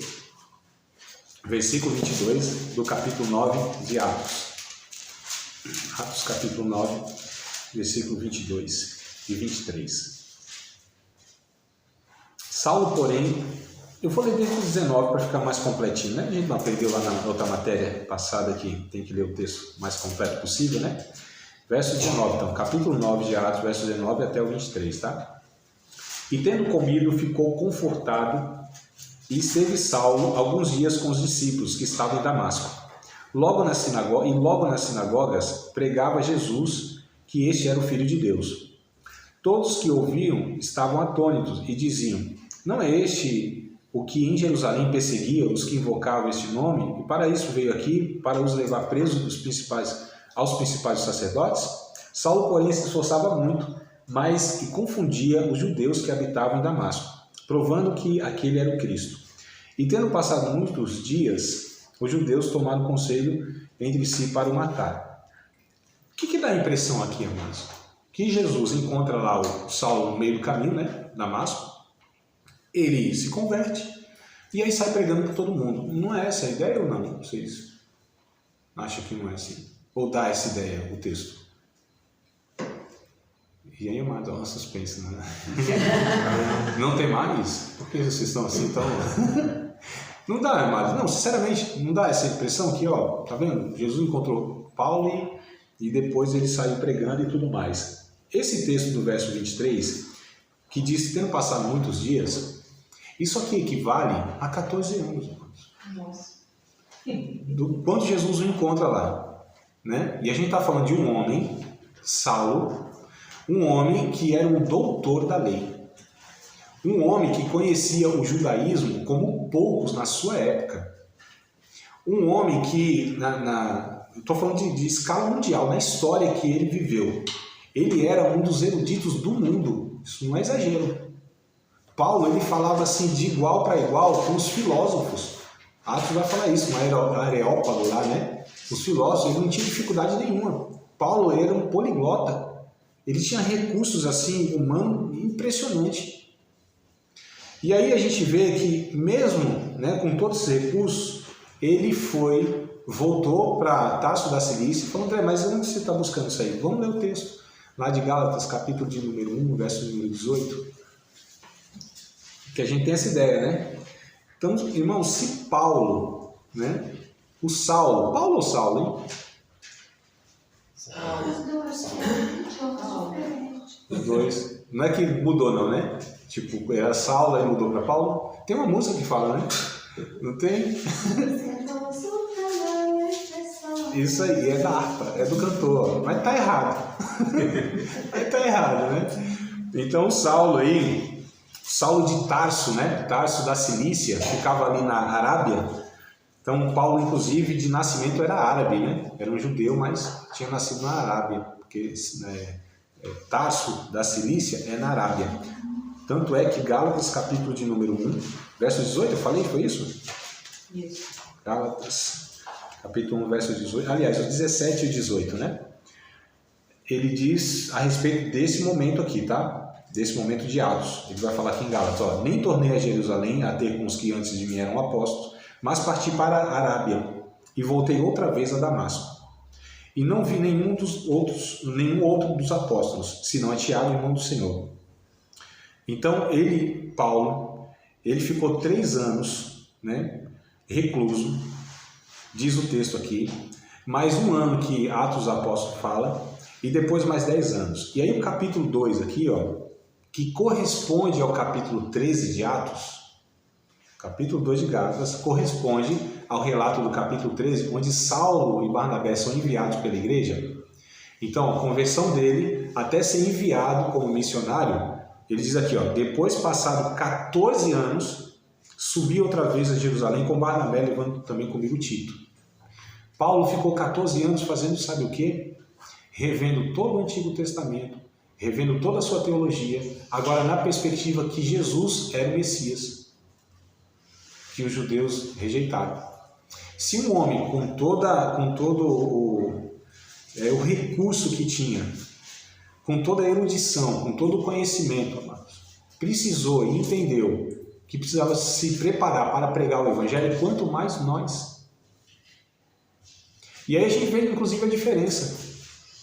versículo 22 do capítulo 9 de Atos. Atos, capítulo 9, versículo 22 e 23. Saulo, porém, eu vou ler desde o 19 para ficar mais completinho, né? A gente não aprendeu lá na outra matéria passada que tem que ler o texto mais completo possível, né? Verso 19, então, capítulo 9 de Atos, verso 19 até o 23, tá? E tendo comido, ficou confortado e esteve Saulo alguns dias com os discípulos que estavam em Damasco. Logo nas sinagogas pregava Jesus que este era o Filho de Deus. Todos que ouviam estavam atônitos e diziam: não é este o que em Jerusalém perseguia os que invocavam este nome? E para isso veio aqui, para os levar presos aos principais sacerdotes? Saulo, porém, se esforçava muito, mas que confundia os judeus que habitavam em Damasco, provando que aquele era o Cristo. E tendo passado muitos dias, os judeus tomaram conselho entre si para o matar. O que dá a impressão aqui, irmãos? Que Jesus encontra lá o Saulo no meio do caminho, né, Damasco, ele se converte e aí sai pregando para todo mundo. Não é essa a ideia ou não? Vocês acham que não é assim? Ou dá essa ideia, o texto? E aí, amados, olha o suspense, né? Não tem mais? Por que vocês estão assim tão... Não dá, amados. Não, sinceramente, não dá essa impressão que, ó, tá vendo? Jesus encontrou Paulo e depois ele saiu pregando e tudo mais. Esse texto do verso 23, que diz, tendo passado muitos dias, isso aqui equivale a 14 anos, irmãos. Nossa. Do quanto Jesus o encontra lá, né? E a gente está falando de um homem, Saulo, um homem que era um doutor da lei. Um homem que conhecia o judaísmo como poucos na sua época. Um homem que, estou falando de escala mundial, na história que ele viveu, ele era um dos eruditos do mundo. Isso não é exagero. Paulo, ele falava assim de igual para igual com os filósofos. Atos vai falar isso, no Areópago lá, né? Os filósofos, ele não tinha dificuldade nenhuma. Paulo era um poliglota. Ele tinha recursos assim, humanos, impressionante. E aí a gente vê que mesmo, né, com todos esses recursos, ele voltou para Tarso da Cilícia e falou: André, mas onde você está buscando isso aí? Vamos ler o texto lá de Gálatas, capítulo de número 1, verso número 18, que a gente tem essa ideia, né? Então, irmão, se Paulo, né, o Saulo, Paulo ou Saulo, hein? Os dois. Não é que mudou não, né? Tipo, era Saulo e mudou para Paulo. Tem uma música que fala, né? Não tem? Isso aí, é da harpa, é do cantor, mas tá errado. Mas tá errado, né? Então, Saulo aí, Saulo de Tarso, né? Tarso da Cilícia, ficava ali na Arábia. Então, Paulo, inclusive, de nascimento era árabe, né? Era um judeu, mas tinha nascido na Arábia, porque Tarso da Cilícia é na Arábia. Tanto é que Gálatas, capítulo de número 1, verso 18, eu falei, foi isso? Isso. Gálatas, capítulo 1, verso 18, aliás, os 17 e 18, né? Ele diz a respeito desse momento aqui, tá? Desse momento de Atos. Ele vai falar aqui em Gálatas, ó: nem tornei a Jerusalém a ter com os que antes de mim eram apóstolos, mas parti para a Arábia e voltei outra vez a Damasco. E não vi nenhum outro dos apóstolos, senão a Tiago, irmão do Senhor. Então, Paulo, ele ficou 3 anos, né, recluso, diz o texto aqui, mais 1 ano que Atos dos Apóstolos fala, e depois mais 10 anos. E aí o capítulo 2 aqui, ó, que corresponde ao capítulo 13 de Atos, capítulo 2 de Gálatas, corresponde ao relato do capítulo 13, onde Saulo e Barnabé são enviados pela igreja. Então, a conversão dele, até ser enviado como missionário, ele diz aqui, ó: depois passado 14 anos, subi outra vez a Jerusalém com Barnabé, levando também comigo Tito. Paulo ficou 14 anos fazendo, sabe o quê? Revendo todo o Antigo Testamento, revendo toda a sua teologia, agora na perspectiva que Jesus era o Messias, que os judeus rejeitaram. Se um homem com todo o recurso que tinha, com toda a erudição, com todo o conhecimento, amados, precisou e entendeu que precisava se preparar para pregar o Evangelho, quanto mais nós. E aí a gente vê, inclusive, a diferença.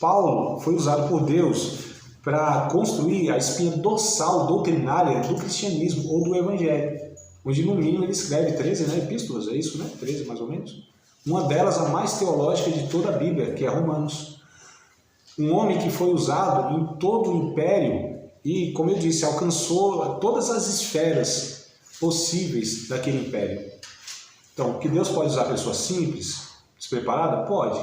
Paulo foi usado por Deus para construir a espinha dorsal doutrinária do cristianismo ou do Evangelho, onde no mínimo ele escreve 13, né, epístolas, é isso, né? 13 mais ou menos. Uma delas, a mais teológica de toda a Bíblia, que é Romanos. Um homem que foi usado em todo o império e, como eu disse, alcançou todas as esferas possíveis daquele império. Então, que Deus pode usar pessoas simples, despreparadas? Pode.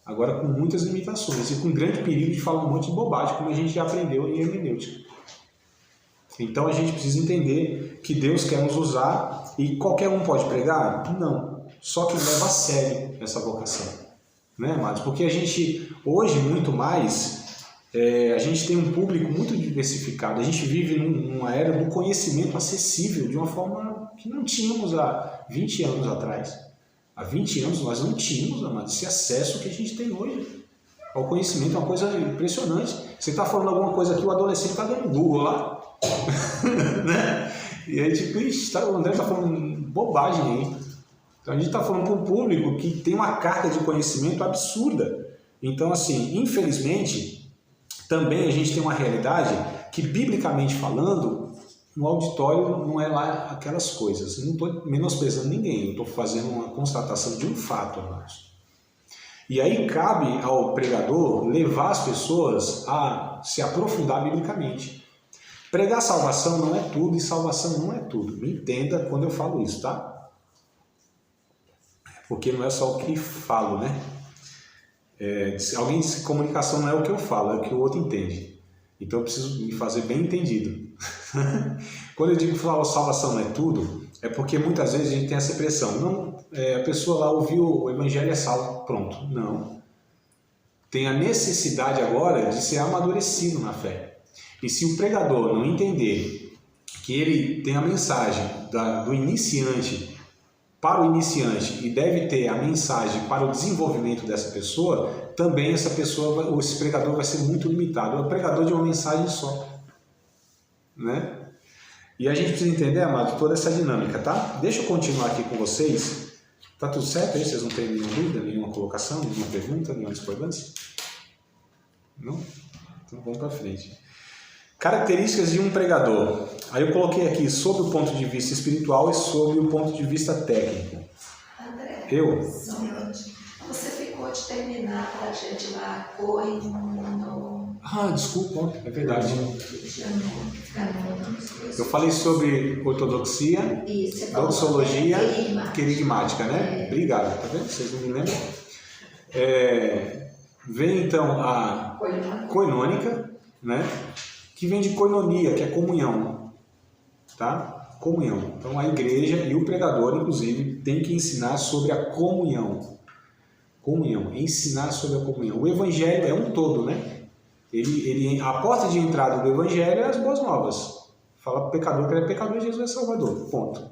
Agora com muitas limitações e com grande perigo de falar um monte de bobagem, como a gente já aprendeu em hermenêutica. Então a gente precisa entender que Deus quer nos usar e qualquer um pode pregar? Não. Só quem leva a sério essa vocação. Né, amados? Porque a gente, hoje, muito mais, a gente tem um público muito diversificado. A gente vive numa era do conhecimento acessível de uma forma que não tínhamos há 20 anos atrás. Há 20 anos nós não tínhamos, amados, esse acesso que a gente tem hoje ao conhecimento. É uma coisa impressionante. Você está falando alguma coisa aqui, o adolescente está dando Google lá. Né? E aí, tipo, o André está falando bobagem aí. Então a gente está falando para um público que tem uma carga de conhecimento absurda. Então, assim, infelizmente, também a gente tem uma realidade que, biblicamente falando, no auditório não é lá aquelas coisas. Não estou menosprezando ninguém, eu estou fazendo uma constatação de um fato, amados. E aí cabe ao pregador levar as pessoas a se aprofundar biblicamente. Pregar salvação não é tudo e salvação não é tudo. Me entenda quando eu falo isso, tá? Porque não é só o que falo, né? Alguém disse que comunicação não é o que eu falo, é o que o outro entende. Então eu preciso me fazer bem entendido. Quando eu digo que salvação não é tudo, é porque muitas vezes a gente tem essa impressão. Não, a pessoa lá ouviu o Evangelho e é salvo, pronto. Não. Tem a necessidade agora de ser amadurecido na fé. E se o pregador não entender que ele tem a mensagem do iniciante para o iniciante e deve ter a mensagem para o desenvolvimento dessa pessoa, também essa pessoa, ou esse pregador vai ser muito limitado. É o pregador de uma mensagem só, né? E a gente precisa entender, amado, toda essa dinâmica, tá? Deixa eu continuar aqui com vocês. Tá tudo certo aí? Vocês não têm nenhuma dúvida, nenhuma colocação, nenhuma pergunta, nenhuma discordância? Não? Então vamos para frente. Características de um pregador. Aí eu coloquei aqui sobre o ponto de vista espiritual e sobre o ponto de vista técnico. André, Eu? você ficou de terminar para a gente lá, no... Ah, desculpa, é verdade. Eu falei sobre ortodoxia, doxologia, querigmática, né? Obrigado, tá vendo? Vocês não me lembram? Vem então a koinônica, né? Que vem de koinonia, que é comunhão, tá? Comunhão. Então a igreja e o pregador, inclusive, tem que ensinar sobre a comunhão. Comunhão, ensinar sobre a comunhão. O evangelho é um todo, né? A porta de entrada do evangelho é as boas novas. Fala para o pecador que ele é pecador e Jesus é salvador. Ponto.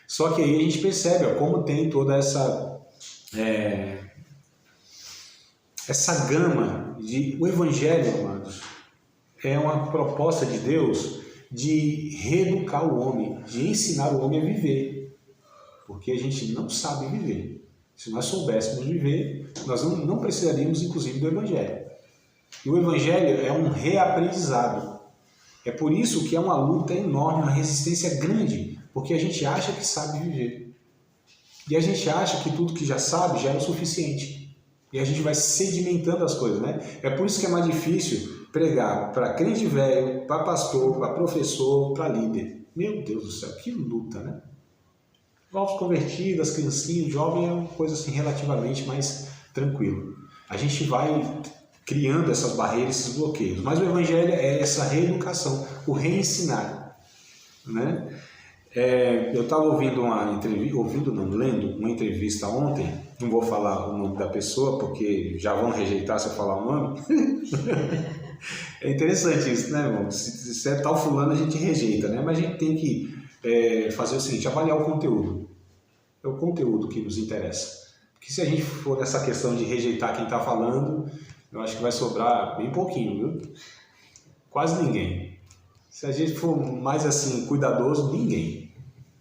Só que aí a gente percebe como tem toda essa gama de... O evangelho, amados, é uma proposta de Deus de reeducar o homem, de ensinar o homem a viver. Porque a gente não sabe viver. Se nós soubéssemos viver, nós não precisaríamos, inclusive, do evangelho. E o evangelho é um reaprendizado. É por isso que é uma luta enorme, uma resistência grande, porque a gente acha que sabe viver. E a gente acha que tudo que já sabe já é o suficiente. E a gente vai sedimentando as coisas, né? É por isso que é mais difícil pregar para crente velho, para pastor, para professor, para líder. Meu Deus do céu, que luta, né? Novos convertidos, criancinhas, jovem é uma coisa assim relativamente mais tranquilo. A gente vai criando essas barreiras, esses bloqueios. Mas o evangelho é essa reeducação, o reensinar, né? Eu estava lendo uma entrevista ontem, não vou falar o nome da pessoa, porque já vão rejeitar se eu falar o nome. É interessante isso, né, irmão? Se é tal fulano, a gente rejeita, né? Mas a gente tem que fazer o seguinte, avaliar o conteúdo. É o conteúdo que nos interessa. Porque se a gente for nessa questão de rejeitar quem está falando, eu acho que vai sobrar bem pouquinho, viu? Quase ninguém. Se a gente for mais assim, cuidadoso, ninguém,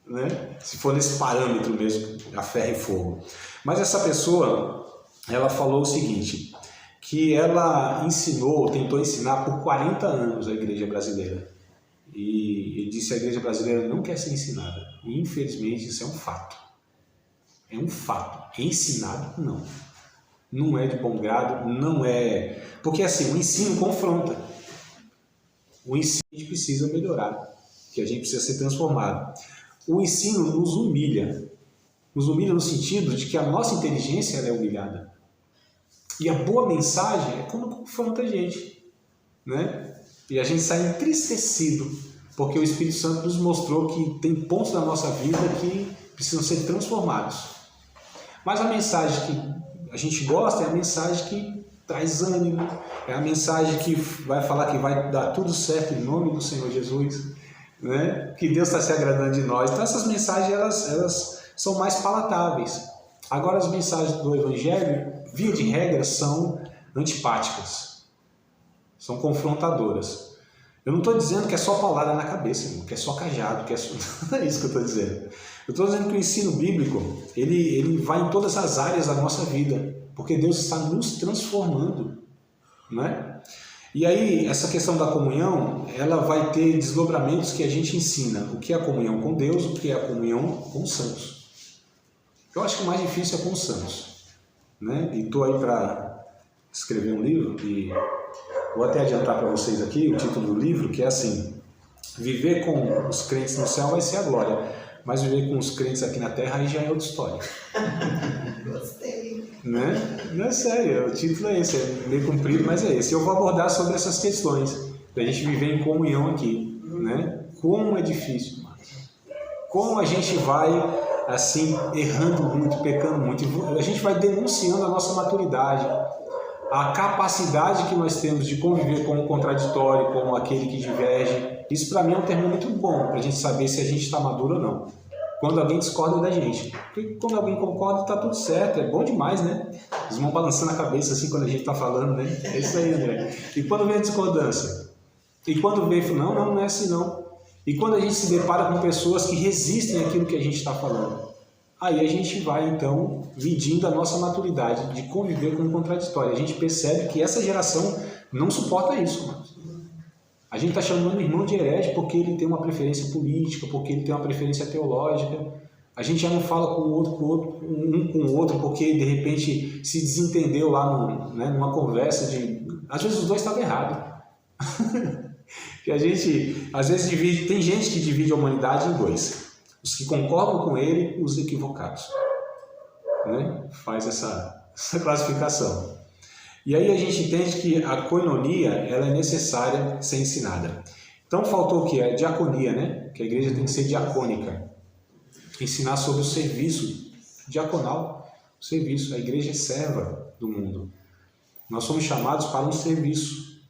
né? Se for nesse parâmetro mesmo, a ferro e fogo. Mas essa pessoa, ela falou o seguinte, que ela tentou ensinar por 40 anos a igreja brasileira. E ele disse que a igreja brasileira não quer ser ensinada. E infelizmente isso é um fato. É um fato. Ensinado, não. Não é de bom grado, não é... Porque assim, o ensino confronta. O ensino a gente precisa melhorar, que a gente precisa ser transformado. O ensino nos humilha. Nos humilha no sentido de que a nossa inteligência ela é humilhada. E a boa mensagem é quando confronta a gente, né? E a gente sai entristecido, porque o Espírito Santo nos mostrou que tem pontos da nossa vida que precisam ser transformados. Mas a mensagem que a gente gosta é a mensagem que traz ânimo, é a mensagem que vai falar que vai dar tudo certo em nome do Senhor Jesus, né? Que Deus está se agradando de nós. Então essas mensagens elas são mais palatáveis. Agora as mensagens do Evangelho, via de regra, são antipáticas, são confrontadoras. Eu não estou dizendo que é só paulada na cabeça, irmão, que é só cajado, que é só... Não é isso que eu estou dizendo. Eu estou dizendo que o ensino bíblico, ele vai em todas as áreas da nossa vida, porque Deus está nos transformando, né? E aí, essa questão da comunhão, ela vai ter desdobramentos que a gente ensina. O que é a comunhão com Deus, o que é a comunhão com os santos. Eu acho que o mais difícil é com os santos, né? E estou aí para escrever um livro, e vou até adiantar para vocês aqui o título do livro, que é assim: viver com os crentes no céu vai ser a glória, mas viver com os crentes aqui na terra aí já é outra história. Gostei. Né? Não é sério, o título é esse, é meio comprido, mas é esse. Eu vou abordar sobre essas questões, da gente viver em comunhão aqui, né? Como é difícil, como a gente vai assim, errando muito, pecando muito, a gente vai denunciando a nossa maturidade, a capacidade que nós temos de conviver com o contraditório, com aquele que diverge. Isso para mim é um termo muito bom, para a gente saber se a gente está maduro ou não. quando alguém discorda da gente. Porque quando alguém concorda, está tudo certo, é bom demais, né? Eles vão balançando a cabeça assim quando a gente está falando, né? É isso aí, André. E quando vem a discordância? E quando vem, não é assim não. E quando a gente se depara com pessoas que resistem àquilo que a gente está falando, aí a gente vai, então, medindo a nossa maturidade de conviver com o contraditório. A gente percebe que essa geração não suporta isso, mano. A gente está chamando o irmão de herege porque ele tem uma preferência política, porque ele tem uma preferência teológica. A gente já não fala com o outro, um com o outro, porque de repente se desentendeu lá numa conversa de... Às vezes os dois estavam errados. Que a gente, às vezes, tem gente que divide a humanidade em dois. Os que concordam com ele, os equivocados. Né? Faz essa classificação. E aí a gente entende que a koinonia, ela é necessária ser ensinada. Então faltou o que? A diaconia, né? Que a igreja tem que ser diacônica. Ensinar sobre o serviço diaconal. O serviço. A igreja é serva do mundo. Nós somos chamados para um serviço.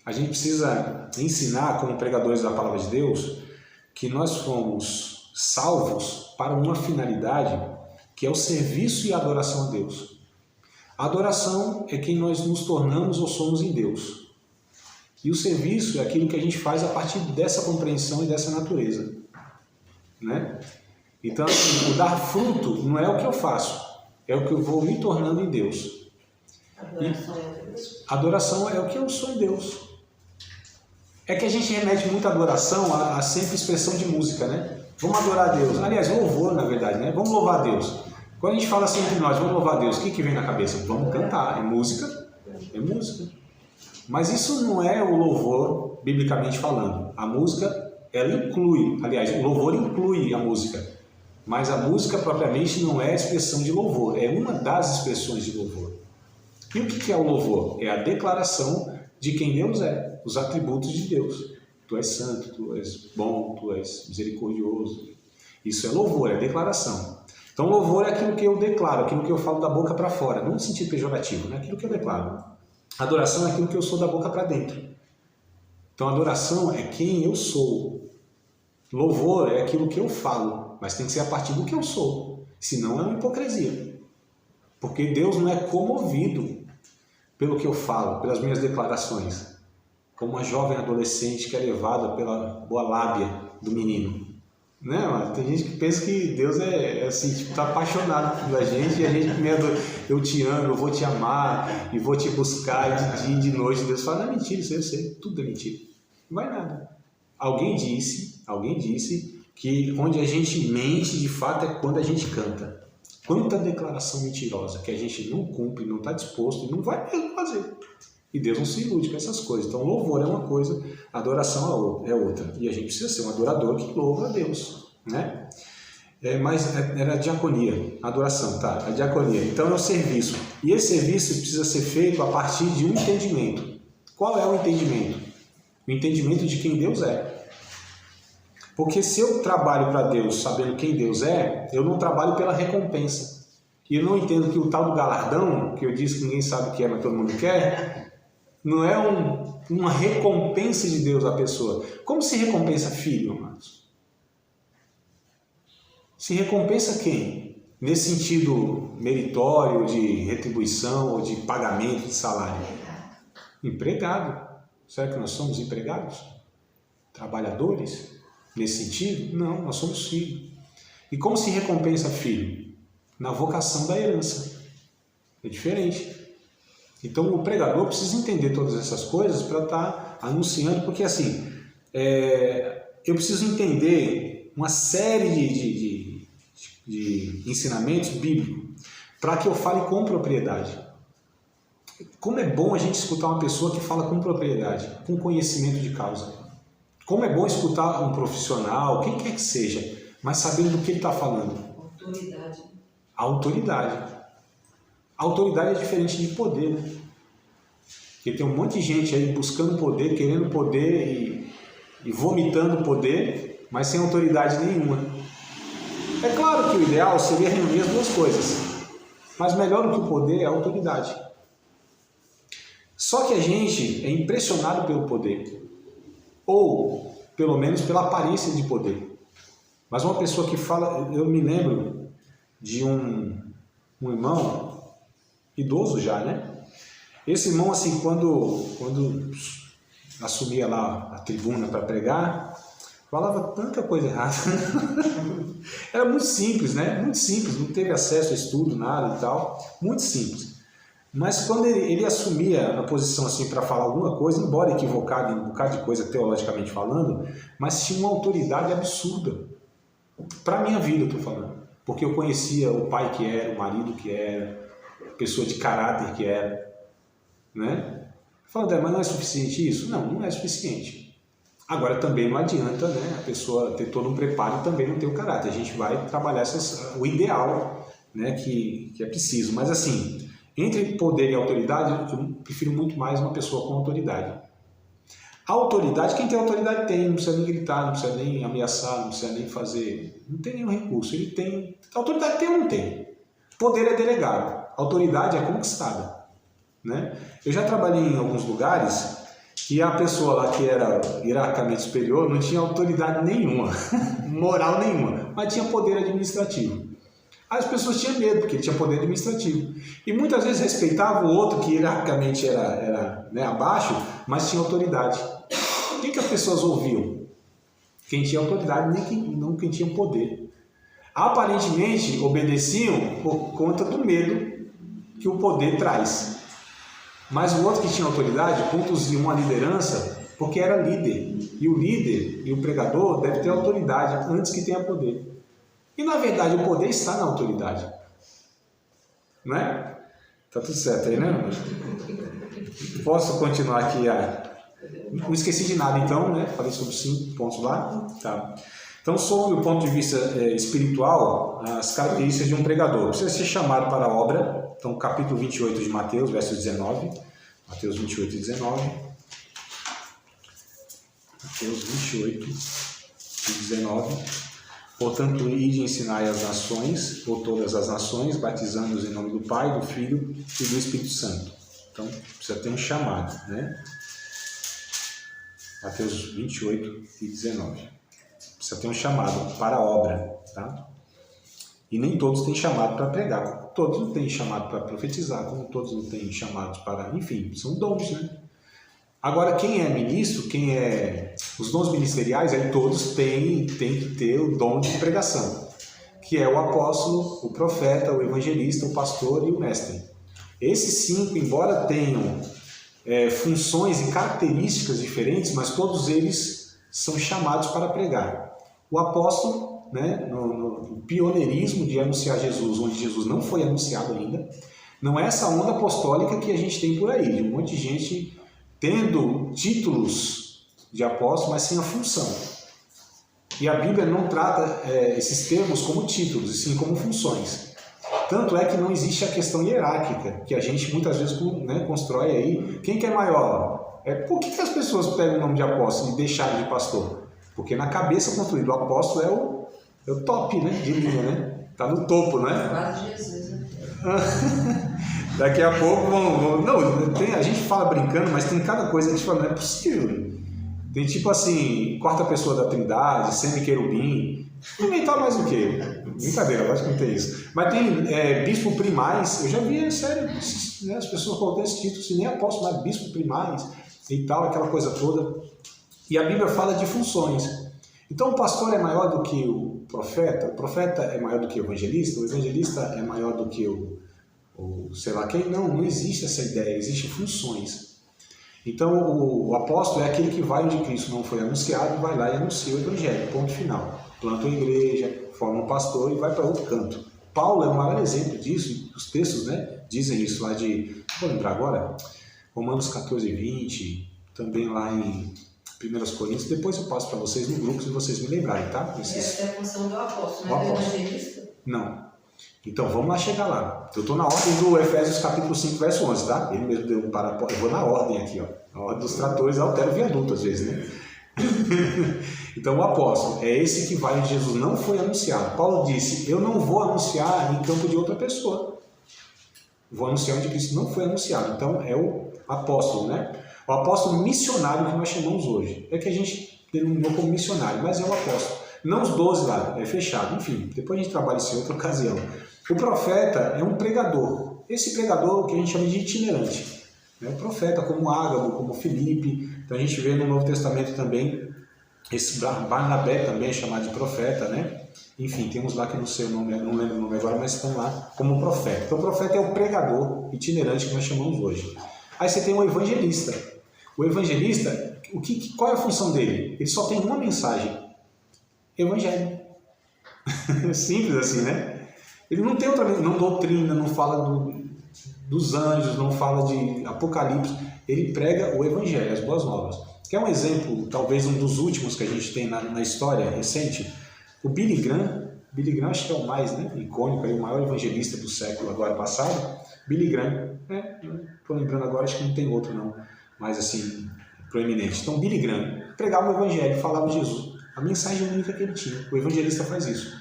A gente precisa ensinar, como pregadores da Palavra de Deus, que nós fomos salvos para uma finalidade, que é o serviço e a adoração a Deus. A adoração é quem nós nos tornamos ou somos em Deus. E o serviço é aquilo que a gente faz a partir dessa compreensão e dessa natureza. Né? Então, assim, o dar fruto não é o que eu faço, é o que eu vou me tornando em Deus. Adoração é o que eu sou em Deus. É que a gente remete muito a adoração a sempre expressão de música, né? Vamos adorar a Deus. Aliás, louvor, na verdade, né? Vamos louvar a Deus. Quando a gente fala assim entre nós, vamos louvar a Deus, o que vem na cabeça? Vamos cantar. É música? É música. Mas isso não é o louvor, biblicamente falando. A música, ela inclui, aliás, o louvor inclui a música. Mas a música, propriamente, não é a expressão de louvor. É uma das expressões de louvor. E o que é o louvor? É a declaração de quem Deus é, os atributos de Deus. Tu és santo, tu és bom, tu és misericordioso. Isso é louvor, é declaração. Então louvor é aquilo que eu declaro, aquilo que eu falo da boca para fora, não no sentido pejorativo, né? Aquilo que eu declaro. Adoração é aquilo que eu sou da boca para dentro. Então adoração é quem eu sou. Louvor é aquilo que eu falo, mas tem que ser a partir do que eu sou. Senão é uma hipocrisia. Porque Deus não é comovido pelo que eu falo, pelas minhas declarações, como uma jovem adolescente que é levada pela boa lábia do menino. Né, mano? Tem gente que pensa que Deus é assim, tipo, tá apaixonado pela gente, e a gente primeiro, eu te amo, eu vou te amar, e vou te buscar de dia e de noite. Deus fala, não é mentira, isso eu sei, tudo é mentira. Não vai nada. Alguém disse que onde a gente mente, de fato, é quando a gente canta. Quanta declaração mentirosa que a gente não cumpre, não está disposto e não vai mesmo fazer. E Deus não se ilude com essas coisas. Então, louvor é uma coisa, adoração é outra. E a gente precisa ser um adorador que louva a Deus. Né? Mas era a diaconia, a adoração, tá? A diaconia. Então, é o serviço. E esse serviço precisa ser feito a partir de um entendimento. Qual é o entendimento? O entendimento de quem Deus é. Porque se eu trabalho para Deus sabendo quem Deus é, eu não trabalho pela recompensa. E eu não entendo que o tal do galardão, que eu disse que ninguém sabe o que é, mas todo mundo quer, não é uma recompensa de Deus à pessoa. Como se recompensa filho, amados? Se recompensa quem? Nesse sentido meritório, de retribuição ou de pagamento de salário? Empregado. Será que nós somos empregados? Trabalhadores? Nesse sentido? Não, nós somos filhos. E como se recompensa filho? Na vocação da herança. É diferente. Então o pregador precisa entender todas essas coisas para estar anunciando, porque assim, eu preciso entender uma série de ensinamentos bíblicos para que eu fale com propriedade. Como é bom a gente escutar uma pessoa que fala com propriedade, com conhecimento de causa. Como é bom escutar um profissional, quem quer que seja, mas sabendo do que ele está falando. Autoridade. Autoridade. A autoridade é diferente de poder, né? Porque tem um monte de gente aí buscando poder, querendo poder e vomitando poder, mas sem autoridade nenhuma. É claro que o ideal seria reunir as duas coisas, mas melhor do que o poder é a autoridade. Só que a gente é impressionado pelo poder, ou pelo menos pela aparência de poder. Mas uma pessoa que fala, eu me lembro de um irmão, idoso já, né? Esse irmão, assim, quando assumia lá a tribuna para pregar, falava tanta coisa errada. Era muito simples, né? Muito simples, não teve acesso a estudo, nada e tal. Muito simples. Mas quando ele assumia a posição assim para falar alguma coisa, embora equivocado em um bocado de coisa teologicamente falando, mas tinha uma autoridade absurda. Para a minha vida, eu estou falando. Porque eu conhecia o pai que era, o marido que era, a pessoa de caráter que era. Né? Falando, mas não é suficiente isso? Não, não é suficiente. Agora também não adianta, né, a pessoa ter todo um preparo e também não ter o caráter. A gente vai trabalhar o ideal, né, que é preciso. Mas assim, entre poder e autoridade, eu prefiro muito mais uma pessoa com autoridade. A autoridade, quem tem autoridade tem, não precisa nem gritar, não precisa nem ameaçar, não precisa nem fazer, não tem nenhum recurso. Ele tem, a autoridade tem ou não tem? Poder é delegado, a autoridade é conquistada. Né? Eu já trabalhei em alguns lugares que a pessoa lá que era hierarquicamente superior não tinha autoridade nenhuma, moral nenhuma, mas tinha poder administrativo. As pessoas tinham medo porque ele tinha poder administrativo. E muitas vezes respeitavam o outro que hierarquicamente era né, abaixo, mas tinha autoridade. Quem que as pessoas ouviam? Quem tinha autoridade, não quem tinha poder. Aparentemente obedeciam por conta do medo que o poder traz. Mas o outro que tinha autoridade conduzia uma liderança porque era líder. E o líder e o pregador devem ter autoridade antes que tenha poder. E na verdade o poder está na autoridade. Não é? Tá tudo certo aí, né? Posso continuar aqui? Não esqueci de nada então, né? Falei sobre 5 pontos lá. Tá. Então, sobre o ponto de vista espiritual, as características de um pregador. Precisa ser chamado para a obra. Então, capítulo 28 de Mateus, verso 19. Mateus 28 e 19. Mateus 28 e 19. Portanto, ide e ensinai as nações, por todas as nações, batizando-os em nome do Pai, do Filho e do Espírito Santo. Então, precisa ter um chamado, né? Mateus 28 e 19. Precisa ter um chamado para a obra, tá? E nem todos têm chamado para pregar, como todos não têm chamado para profetizar, como todos não têm chamados para... Enfim, são dons, né? Agora, quem é ministro, os dons ministeriais, aí todos têm que ter o dom de pregação, que é o apóstolo, o profeta, o evangelista, o pastor e o mestre. Esses 5, embora tenham funções e características diferentes, mas todos eles são chamados para pregar. O apóstolo, né, no pioneirismo de anunciar Jesus, onde Jesus não foi anunciado ainda, não é essa onda apostólica que a gente tem por aí, de um monte de gente tendo títulos de apóstolo, mas sem a função. E a Bíblia não trata esses termos como títulos, e sim como funções. Tanto é que não existe a questão hierárquica, que a gente muitas vezes, né, constrói aí. Quem que é maior? Por que as pessoas pegam o nome de apóstolo e deixaram de pastor? Porque na cabeça construída, o apóstolo é o top, né, de linha, né? Está no topo, né? Quase Jesus, né? Daqui a pouco a gente fala brincando, mas tem cada coisa que a gente fala, não é possível. Tem tipo assim, quarta pessoa da Trindade, semi-querubim, inventar mais o quê? Brincadeira, eu acho que não tem isso. Mas tem bispo primaz, eu já vi, sério, né, as pessoas colocando esse título, se nem apóstolo, mas bispo primaz e tal, aquela coisa toda. E a Bíblia fala de funções. Então o pastor é maior do que o profeta é maior do que o evangelista é maior do que o sei lá quem. Não existe essa ideia, existem funções. Então o apóstolo é aquele que vai onde Cristo não foi anunciado, vai lá e anuncia o evangelho, ponto final. Planta uma igreja, forma um pastor e vai para outro canto. Paulo é o maior exemplo disso, os textos, né, dizem isso lá de, vou lembrar agora, Romanos 14, 20, também lá em 1 Coríntios, depois eu passo para vocês no grupo se vocês me lembrarem, tá? Essa é a função do apóstolo, não é do evangelista? Não. Então vamos lá chegar lá. Eu estou na ordem do Efésios capítulo 5, verso 11, tá? Ele mesmo deu um paraponto. Eu vou na ordem aqui, ó. Na ordem dos tratores, altera o viaduto às vezes, né? Então o apóstolo é esse que vai onde Jesus não foi anunciado. Paulo disse, eu não vou anunciar em campo de outra pessoa. Vou anunciar onde Cristo não foi anunciado. Então é o apóstolo, né? O apóstolo missionário que nós chamamos hoje. É que a gente denominou como missionário, mas é o apóstolo. Não os 12 lá, é fechado. Enfim, depois a gente trabalha isso em outra ocasião. O profeta é um pregador. Esse pregador que a gente chama de itinerante. O profeta, como Ágabo, como Filipe. Então a gente vê no Novo Testamento também, esse Barnabé também é chamado de profeta, né? Enfim, tem uns lá que eu não sei o nome, não lembro o nome agora, mas estão lá como profeta. Então o profeta é o pregador itinerante que nós chamamos hoje. Aí você tem o evangelista. O evangelista, qual é a função dele? Ele só tem uma mensagem. Evangelho. Simples assim, né? Ele não tem outra, não doutrina, não fala dos anjos, não fala de Apocalipse. Ele prega o evangelho, as boas novas. Quer um exemplo, talvez um dos últimos que a gente tem na história recente? O Billy Graham. Billy Graham acho que é o mais icônico, o maior evangelista do século agora passado. Billy Graham, estou lembrando agora, acho que não tem outro não, mas assim, proeminente. Então Billy Graham pregava o evangelho, falava de Jesus. A mensagem única que ele tinha. O evangelista faz isso.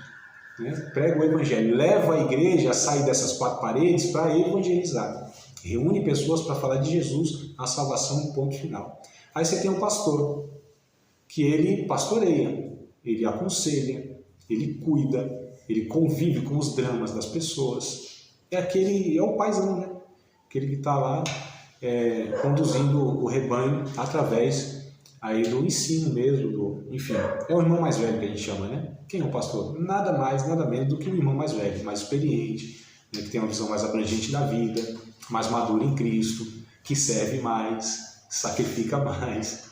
Prega o evangelho, leva a igreja a sair dessas 4 paredes para evangelizar. Reúne pessoas para falar de Jesus, a salvação, ponto final. Aí você tem um pastor, que ele pastoreia, ele aconselha, ele cuida, ele convive com os dramas das pessoas. É o paizão, né? Aquele que está lá conduzindo o rebanho através aí do ensino mesmo, enfim, é o irmão mais velho que a gente chama, né? Quem é o pastor? Nada mais, nada menos do que o irmão mais velho, mais experiente, né? Que tem uma visão mais abrangente da vida, mais maduro em Cristo, que serve mais, sacrifica mais.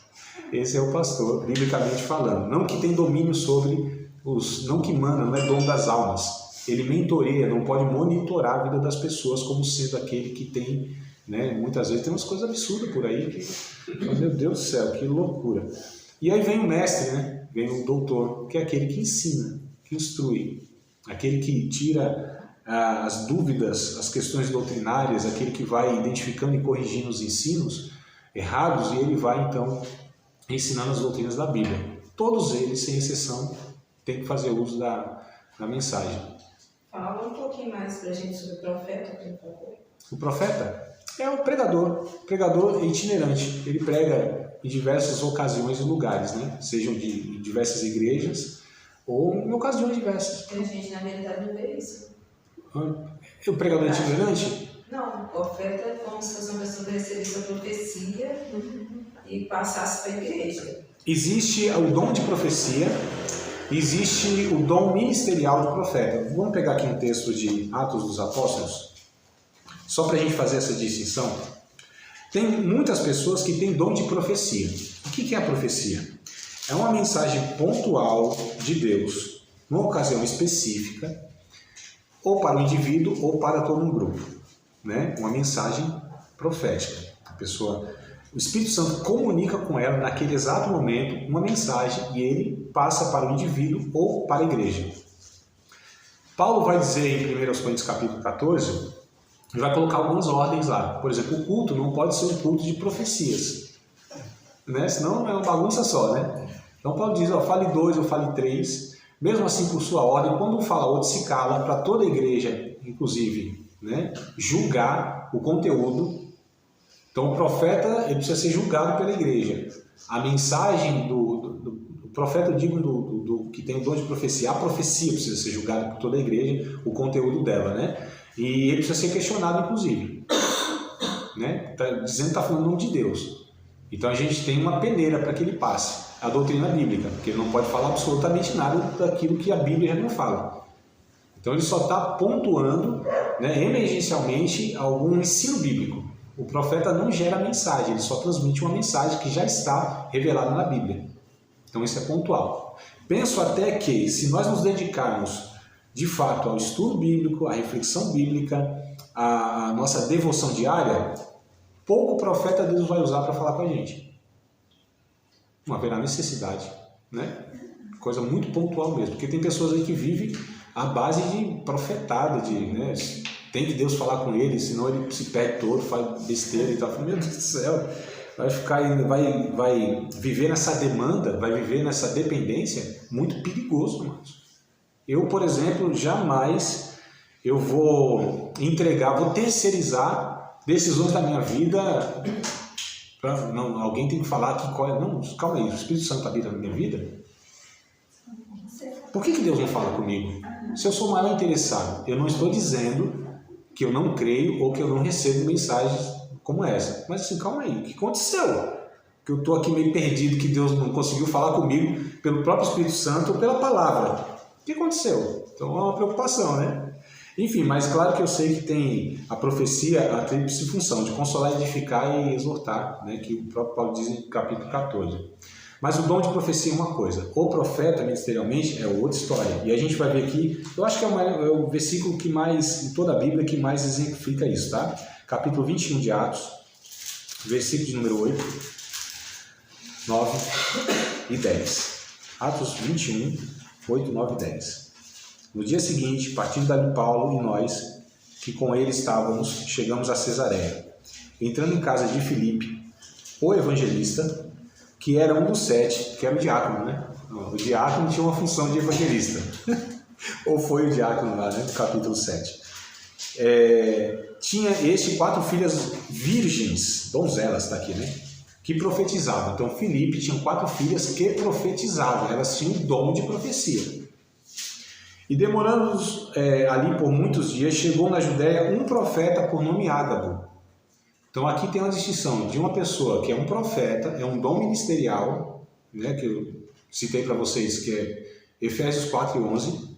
Esse é o pastor, biblicamente falando. Não que tem domínio sobre não que manda, não é dono das almas. Ele mentoreia, não pode monitorar a vida das pessoas como sendo aquele que tem, né? Muitas vezes tem umas coisas absurdas por aí que, meu Deus do céu, que loucura. E aí vem o mestre, né? Vem o doutor, que é aquele que ensina, que instrui, aquele que tira as dúvidas, as questões doutrinárias, aquele que vai identificando e corrigindo os ensinos errados e ele vai então ensinando as doutrinas da Bíblia. Todos eles, sem exceção, têm que fazer uso da mensagem. Fala um pouquinho mais para a gente sobre o profeta, por favor. O profeta é o pregador itinerante. Ele prega em diversas ocasiões e lugares, né? Sejam de diversas igrejas ou em ocasiões diversas. A gente, na verdade, não vê isso. O pregador itinerante? Não, o profeta é como se fosse uma pessoa que recebesse a profecia e passasse para a igreja. Existe o dom de profecia, existe o dom ministerial do profeta. Vamos pegar aqui um texto de Atos dos Apóstolos, só para a gente fazer essa distinção. Tem muitas pessoas que têm dom de profecia. O que é a profecia? É uma mensagem pontual de Deus, numa ocasião específica, ou para o indivíduo ou para todo um grupo, né? Uma mensagem profética. O Espírito Santo comunica com ela naquele exato momento uma mensagem e ele passa para o indivíduo ou para a igreja. Paulo vai dizer em 1 Coríntios capítulo 14, ele vai colocar algumas ordens lá. Por exemplo, o culto não pode ser um culto de profecias, né? Senão é uma bagunça só, né? Então Paulo diz, fale 2 ou fale 3, mesmo assim por sua ordem, quando um fala outro se cala, para toda a igreja, inclusive, né, julgar o conteúdo. Então o profeta ele precisa ser julgado pela igreja. A mensagem do profeta, eu digo do que tem o dom de profecia, a profecia precisa ser julgada por toda a igreja, o conteúdo dela, né? E ele precisa ser questionado, inclusive, né? Dizendo que está falando o nome de Deus. Então a gente tem uma peneira para que ele passe, a doutrina bíblica, porque ele não pode falar absolutamente nada daquilo que a Bíblia já não fala. Então ele só está pontuando, né, emergencialmente algum ensino bíblico. O profeta não gera mensagem, ele só transmite uma mensagem que já está revelada na Bíblia. Então isso é pontual. Penso até que, se nós nos dedicarmos de fato ao estudo bíblico, à reflexão bíblica, à nossa devoção diária, pouco profeta Deus vai usar para falar com a gente. Não haverá necessidade, né? Coisa muito pontual mesmo, porque tem pessoas aí que vivem à base de profetada, né? Tem que Deus falar com ele, senão ele se perde todo, faz besteira e tal. Meu Deus do céu, vai viver nessa demanda, vai viver nessa dependência, muito perigoso, irmãos. Eu, por exemplo, jamais eu vou terceirizar decisões da minha vida. Não, alguém tem que falar aqui qual é. Não, calma aí, o Espírito Santo habita na minha vida? Por que Deus não fala comigo? Se eu sou o maior interessado, eu não estou dizendo que eu não creio ou que eu não recebo mensagens como essa. Mas assim, calma aí, o que aconteceu? Que eu estou aqui meio perdido, que Deus não conseguiu falar comigo pelo próprio Espírito Santo ou pela palavra. O que aconteceu? Então é uma preocupação, né? Enfim, mas claro que eu sei que tem a profecia, a tríplice função de consolar, edificar e exortar, né? Que o próprio Paulo diz em capítulo 14. Mas o dom de profecia é uma coisa, o profeta ministerialmente é outra história. E a gente vai ver aqui, eu acho que é o versículo que mais, em toda a Bíblia, que mais exemplifica isso, tá? Capítulo 21 de Atos, versículo de número 8, 9 e 10. Atos 21, 8, 9 e 10. No dia seguinte, partindo dali Paulo e nós, que com ele estávamos, chegamos a Cesareia. Entrando em casa de Filipe, o evangelista, que era um dos 7, que era o diácono, né? O diácono tinha uma função de evangelista. Ou foi o diácono lá, né? Do capítulo 7. Tinha 4 filhas virgens, donzelas, está aqui, né? Que profetizavam. Então, Filipe tinha 4 filhas que profetizavam. Elas tinham o dom de profecia. E demorando ali por muitos dias, chegou na Judéia um profeta por nome Ágabo. Então aqui tem uma distinção de uma pessoa que é um profeta, é um dom ministerial, né, que eu citei para vocês, que é Efésios 4 e 11.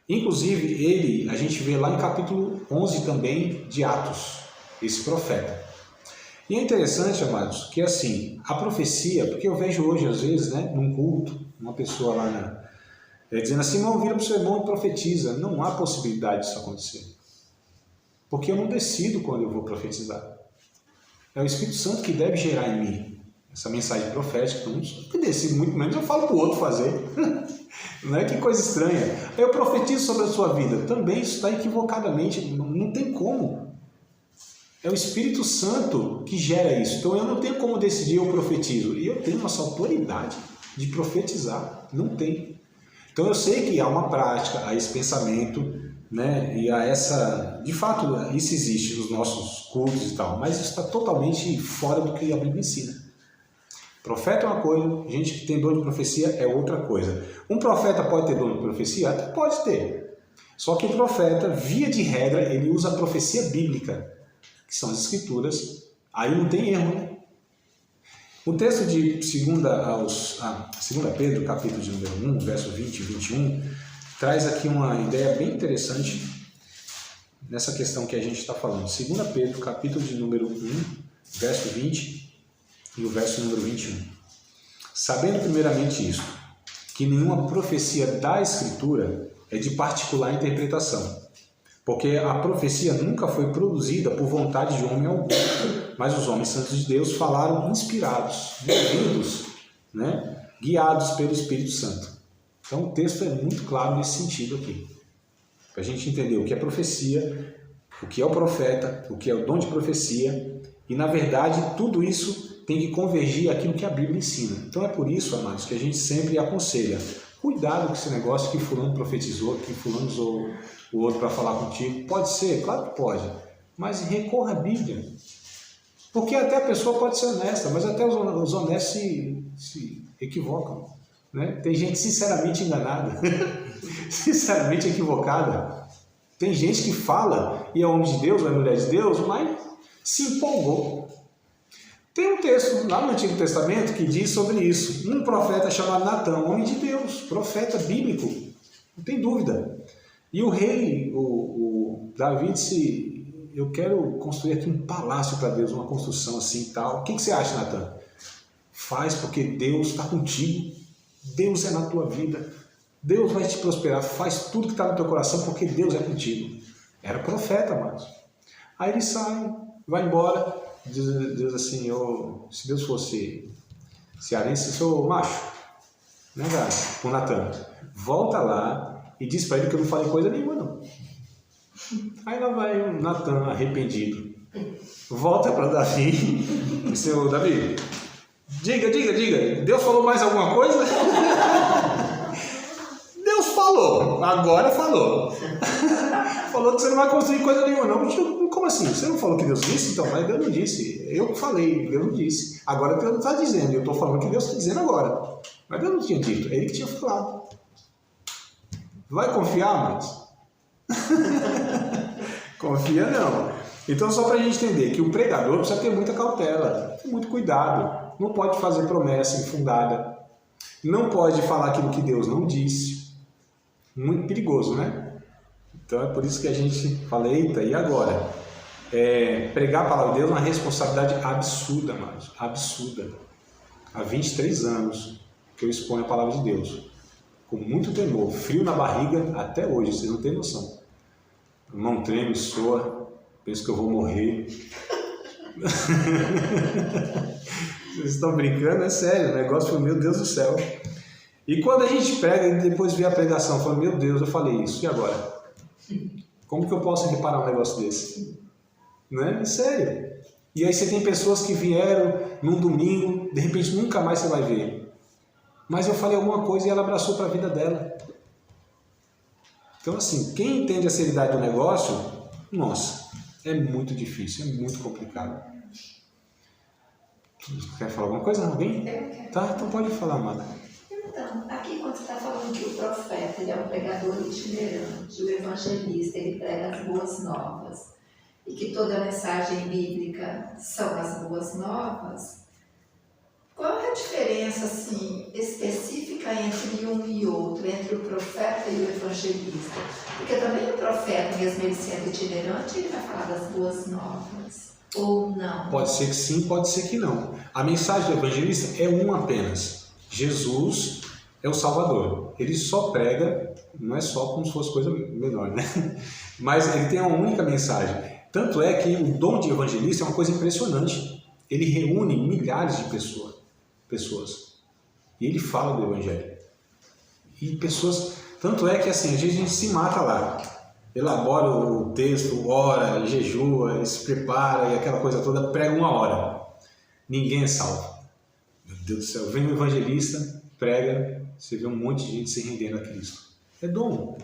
Inclusive ele, a gente vê lá em capítulo 11 também de Atos, esse profeta. E é interessante, amados, que assim, a profecia, porque eu vejo hoje às vezes, né, num culto, uma pessoa lá dizendo assim, não, vira para o seu irmão e profetiza. Não há possibilidade disso acontecer. Porque eu não decido quando eu vou profetizar. É o Espírito Santo que deve gerar em mim essa mensagem profética. Eu não decido, muito menos eu falo para o outro fazer. Não é? Que coisa estranha. Eu profetizo sobre a sua vida. Também isso está equivocadamente. Não tem como. É o Espírito Santo que gera isso. Então eu não tenho como decidir, eu profetizo. E eu tenho essa autoridade de profetizar. Não tem. Então eu sei que há uma prática, há esse pensamento, né? E há essa... De fato, isso existe nos nossos cultos e tal, mas isso está totalmente fora do que a Bíblia ensina. Profeta é uma coisa, gente que tem dom de profecia é outra coisa. Um profeta pode ter dom de profecia? Até pode ter. Só que o profeta, via de regra, ele usa a profecia bíblica, que são as escrituras, aí não tem erro, né? O texto de 2 Pedro, capítulo de número 1, verso 20 e 21, traz aqui uma ideia bem interessante nessa questão que a gente está falando. 2 Pedro, capítulo de número 1, verso 20 e o verso número 21. Sabendo primeiramente isto, que nenhuma profecia da Escritura é de particular interpretação, porque a profecia nunca foi produzida por vontade de homem algum, mas os homens santos de Deus falaram inspirados, movidos, né, guiados pelo Espírito Santo. Então o texto é muito claro nesse sentido aqui, para a gente entender o que é profecia, o que é o profeta, o que é o dom de profecia, e na verdade tudo isso tem que convergir aquilo que a Bíblia ensina. Então é por isso, amados, que a gente sempre aconselha, cuidado com esse negócio que fulano profetizou, que fulano usou o outro para falar contigo. Pode ser? Claro que pode. Mas recorra à Bíblia. Porque até a pessoa pode ser honesta, mas até os honestos se equivocam. Né? Tem gente sinceramente enganada, sinceramente equivocada. Tem gente que fala e é homem de Deus, ou é mulher de Deus, mas se empolgou. Tem um texto lá no Antigo Testamento que diz sobre isso. Um profeta chamado Natã, homem de Deus, profeta bíblico, não tem dúvida. E o rei, o Davi disse, eu quero construir aqui um palácio para Deus, uma construção assim e tal. O que você acha, Natã? Faz, porque Deus está contigo, Deus é na tua vida, Deus vai te prosperar, faz tudo que está no teu coração, porque Deus é contigo. Era profeta, amados. Aí ele sai, vai embora, diz assim, se Deus fosse cearense, eu sou macho, né, cara? O Natã, volta lá e diz para ele que eu não falei coisa nenhuma, não. Aí lá vai o Natã arrependido, volta para Davi e diz, Davi, diga, Deus falou mais alguma coisa? Deus falou, agora falou. Falou que você não vai construir coisa nenhuma, não. Como assim? Você não falou que Deus disse? Então, mas Deus não disse. Eu que falei, Deus não disse. Agora Deus não está dizendo, eu estou falando que Deus está dizendo agora. Mas Deus não tinha dito, é ele que tinha falado. Vai confiar, mas? Confia não. Então, só para a gente entender que o pregador precisa ter muita cautela, ter muito cuidado. Não pode fazer promessa infundada. Não pode falar aquilo que Deus não disse. Muito perigoso, né? Então é por isso que a gente fala, eita, e agora? Pregar a palavra de Deus é uma responsabilidade absurda, amados. Absurda. Há 23 anos que eu exponho a palavra de Deus. Com muito temor, frio na barriga até hoje, vocês não têm noção. A mão treme, soa, penso que eu vou morrer. Vocês estão brincando? É sério, o negócio foi, meu Deus do céu. E quando a gente prega e depois vê a pregação, fala, meu Deus, eu falei isso, e agora? Como que eu posso reparar um negócio desse? Né? É sério. E aí você tem pessoas que vieram num domingo, de repente nunca mais você vai ver. Mas eu falei alguma coisa e ela abraçou para a vida dela. Então assim, quem entende a seriedade do negócio, nossa, é muito difícil, é muito complicado. Quer falar alguma coisa? Alguém? Eu quero. Tá, então pode falar, amada. Então, aqui quando você está falando que o profeta ele é um pregador itinerante, o evangelista ele prega as boas novas, e que toda a mensagem bíblica são as boas novas, qual é a diferença assim, específica entre um e outro, entre o profeta e o evangelista? Porque também o profeta, mesmo ele sendo itinerante, ele vai falar das boas novas, ou não? Pode ser que sim, pode ser que não. A mensagem do evangelista é uma apenas. Jesus é o Salvador. Ele só prega, não é só como se fosse coisa menor, né? Mas ele tem uma única mensagem. Tanto é que o dom de evangelista é uma coisa impressionante. Ele reúne milhares de pessoas. E ele fala do evangelho. E pessoas... Tanto é que assim, às vezes a gente se mata lá. Elabora o texto, ora, jejua, se prepara e aquela coisa toda, prega 1 hora. Ninguém é salvo. Meu Deus do céu, vem um evangelista, prega, você vê um monte de gente se rendendo a Cristo. É dom.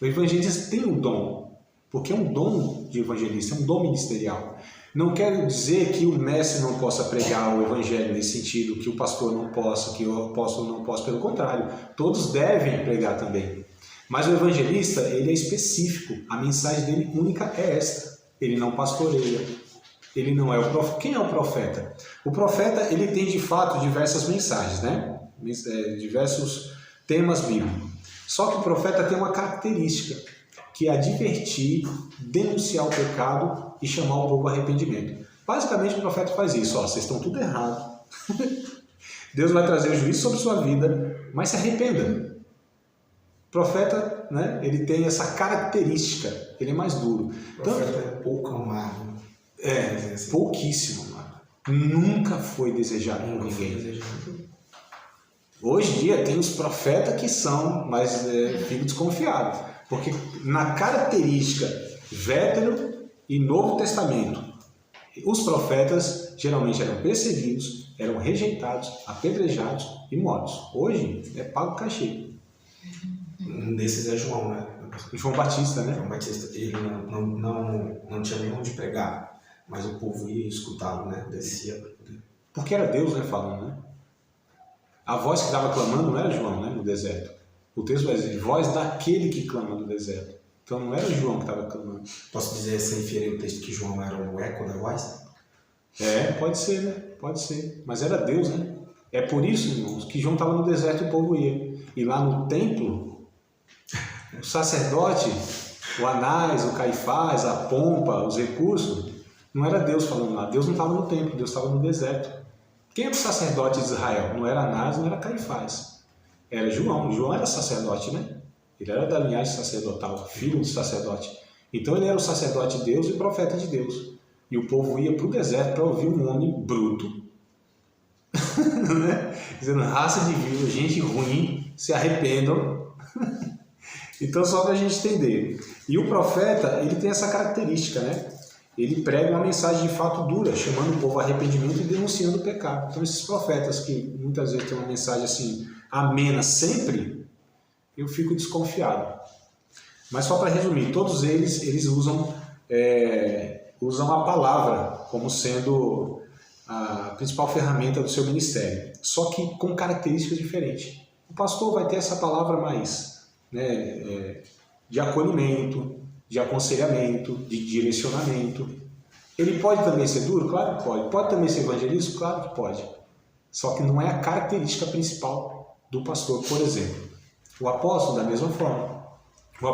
O evangelista tem um dom, porque é um dom de evangelista, é um dom ministerial. Não quero dizer que o mestre não possa pregar o evangelho nesse sentido, que o pastor não possa, que o apóstolo não possa, pelo contrário, todos devem pregar também. Mas o evangelista, ele é específico, a mensagem dele única é esta, ele não pastoreia. Ele não é o profeta. Quem é o profeta? O profeta, ele tem de fato diversas mensagens, né? Diversos temas bíblicos. Só que o profeta tem uma característica, que é advertir, denunciar o pecado e chamar o povo ao arrependimento. Basicamente o profeta faz isso, vocês estão tudo errado. Deus vai trazer o juízo sobre sua vida, mas se arrependa. O profeta, né, ele tem essa característica, ele é mais duro. O profeta é pouco amado. Pouquíssimo, mano. Nunca foi desejado por ninguém. Hoje em dia tem os profetas que são, mas fico desconfiado. Porque na característica Velho e Novo Testamento, os profetas geralmente eram perseguidos, eram rejeitados, apedrejados e mortos. Hoje é pago cachê. Um desses é João, né? João Batista, né? João Batista, ele não tinha nem onde pregar, mas o povo ia escutá-lo, né? Descia para poder. Porque era Deus, né, falando, né? A voz que estava clamando não era João, né, no deserto. O texto vai dizer, voz daquele que clama no deserto. Então não era João que estava clamando. Posso dizer, sem inferir o texto, que João era o eco da voz? Pode ser, né? Pode ser. Mas era Deus, né? É por isso, irmãos, que João estava no deserto e o povo ia. E lá no templo, o sacerdote, o Anás, o Caifás, a pompa, os recursos, não era Deus falando lá. Deus não estava no templo, Deus estava no deserto. Quem era o sacerdote de Israel? Não era Anás, não era Caifás. Era João. João era sacerdote, né? Ele era da linhagem sacerdotal, filho do sacerdote. Então ele era o sacerdote de Deus e o profeta de Deus. E o povo ia para o deserto para ouvir um homem bruto, né? Dizendo, raça de vil, gente ruim, se arrependam. Então, só para a gente entender. E o profeta, ele tem essa característica, né? Ele prega uma mensagem de fato dura, chamando o povo ao arrependimento e denunciando o pecado. Então, esses profetas que muitas vezes têm uma mensagem assim, amena sempre, eu fico desconfiado. Mas só para resumir, todos eles usam a palavra como sendo a principal ferramenta do seu ministério, só que com características diferentes. O pastor vai ter essa palavra mais né, de acolhimento, de aconselhamento, de direcionamento. Ele pode também ser duro? Claro que pode. Pode também ser evangelista? Claro que pode. Só que não é a característica principal do pastor, por exemplo. O apóstolo, da mesma forma. O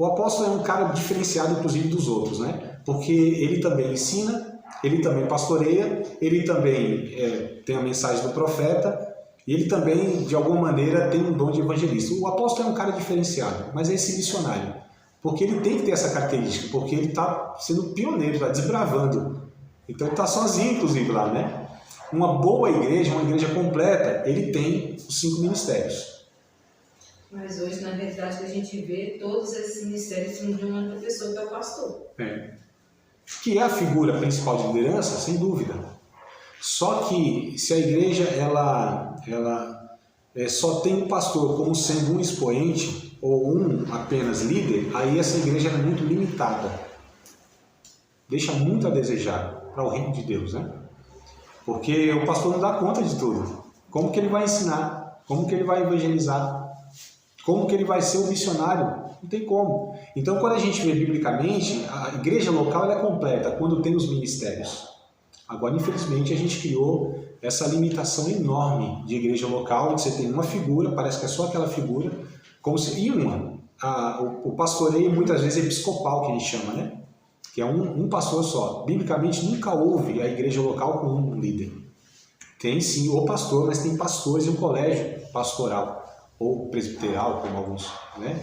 apóstolo é um cara diferenciado, inclusive, dos outros, né? Porque ele também ensina, ele também pastoreia, ele também tem a mensagem do profeta, e ele também, de alguma maneira, tem um dom de evangelista. O apóstolo é um cara diferenciado, mas é esse missionário. Porque ele tem que ter essa característica, porque ele está sendo pioneiro, está desbravando. Então ele está sozinho, inclusive, lá, né? Uma boa igreja, uma igreja completa, ele tem os 5 ministérios. Mas hoje, na verdade, que a gente vê, todos esses ministérios são de uma única pessoa, que é o pastor. Que é a figura principal de liderança, sem dúvida. Só que se a igreja ela só tem um pastor como sendo um expoente, ou um apenas líder, aí essa igreja é muito limitada. Deixa muito a desejar para o reino de Deus, né? Porque o pastor não dá conta de tudo. Como que ele vai ensinar? Como que ele vai evangelizar? Como que ele vai ser um missionário? Não tem como. Então, quando a gente vê biblicamente, a igreja local ela é completa quando tem os ministérios. Agora, infelizmente, a gente criou essa limitação enorme de igreja local, onde você tem uma figura, parece que é só aquela figura, o pastoreio muitas vezes é episcopal, que a gente chama, né? Que é um pastor só. Biblicamente, nunca houve a igreja local com um líder. Tem sim o pastor, mas tem pastores e um colégio pastoral, ou presbiteral, como alguns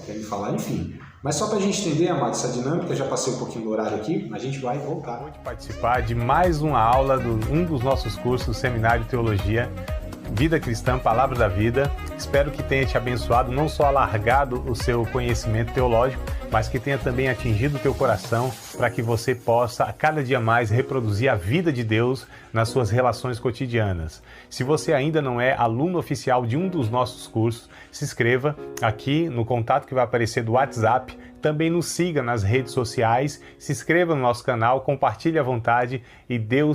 querem falar, enfim. Mas só para a gente entender, amado, essa dinâmica, já passei um pouquinho do horário aqui, a gente vai voltar. Pode participar de mais uma aula de um dos nossos cursos do Seminário de Teologia, Vida Cristã, Palavra da Vida. Espero que tenha te abençoado, não só alargado o seu conhecimento teológico, mas que tenha também atingido o teu coração para que você possa, a cada dia mais, reproduzir a vida de Deus nas suas relações cotidianas. Se você ainda não é aluno oficial de um dos nossos cursos, se inscreva aqui no contato que vai aparecer do WhatsApp. Também nos siga nas redes sociais, se inscreva no nosso canal, compartilhe à vontade e Deus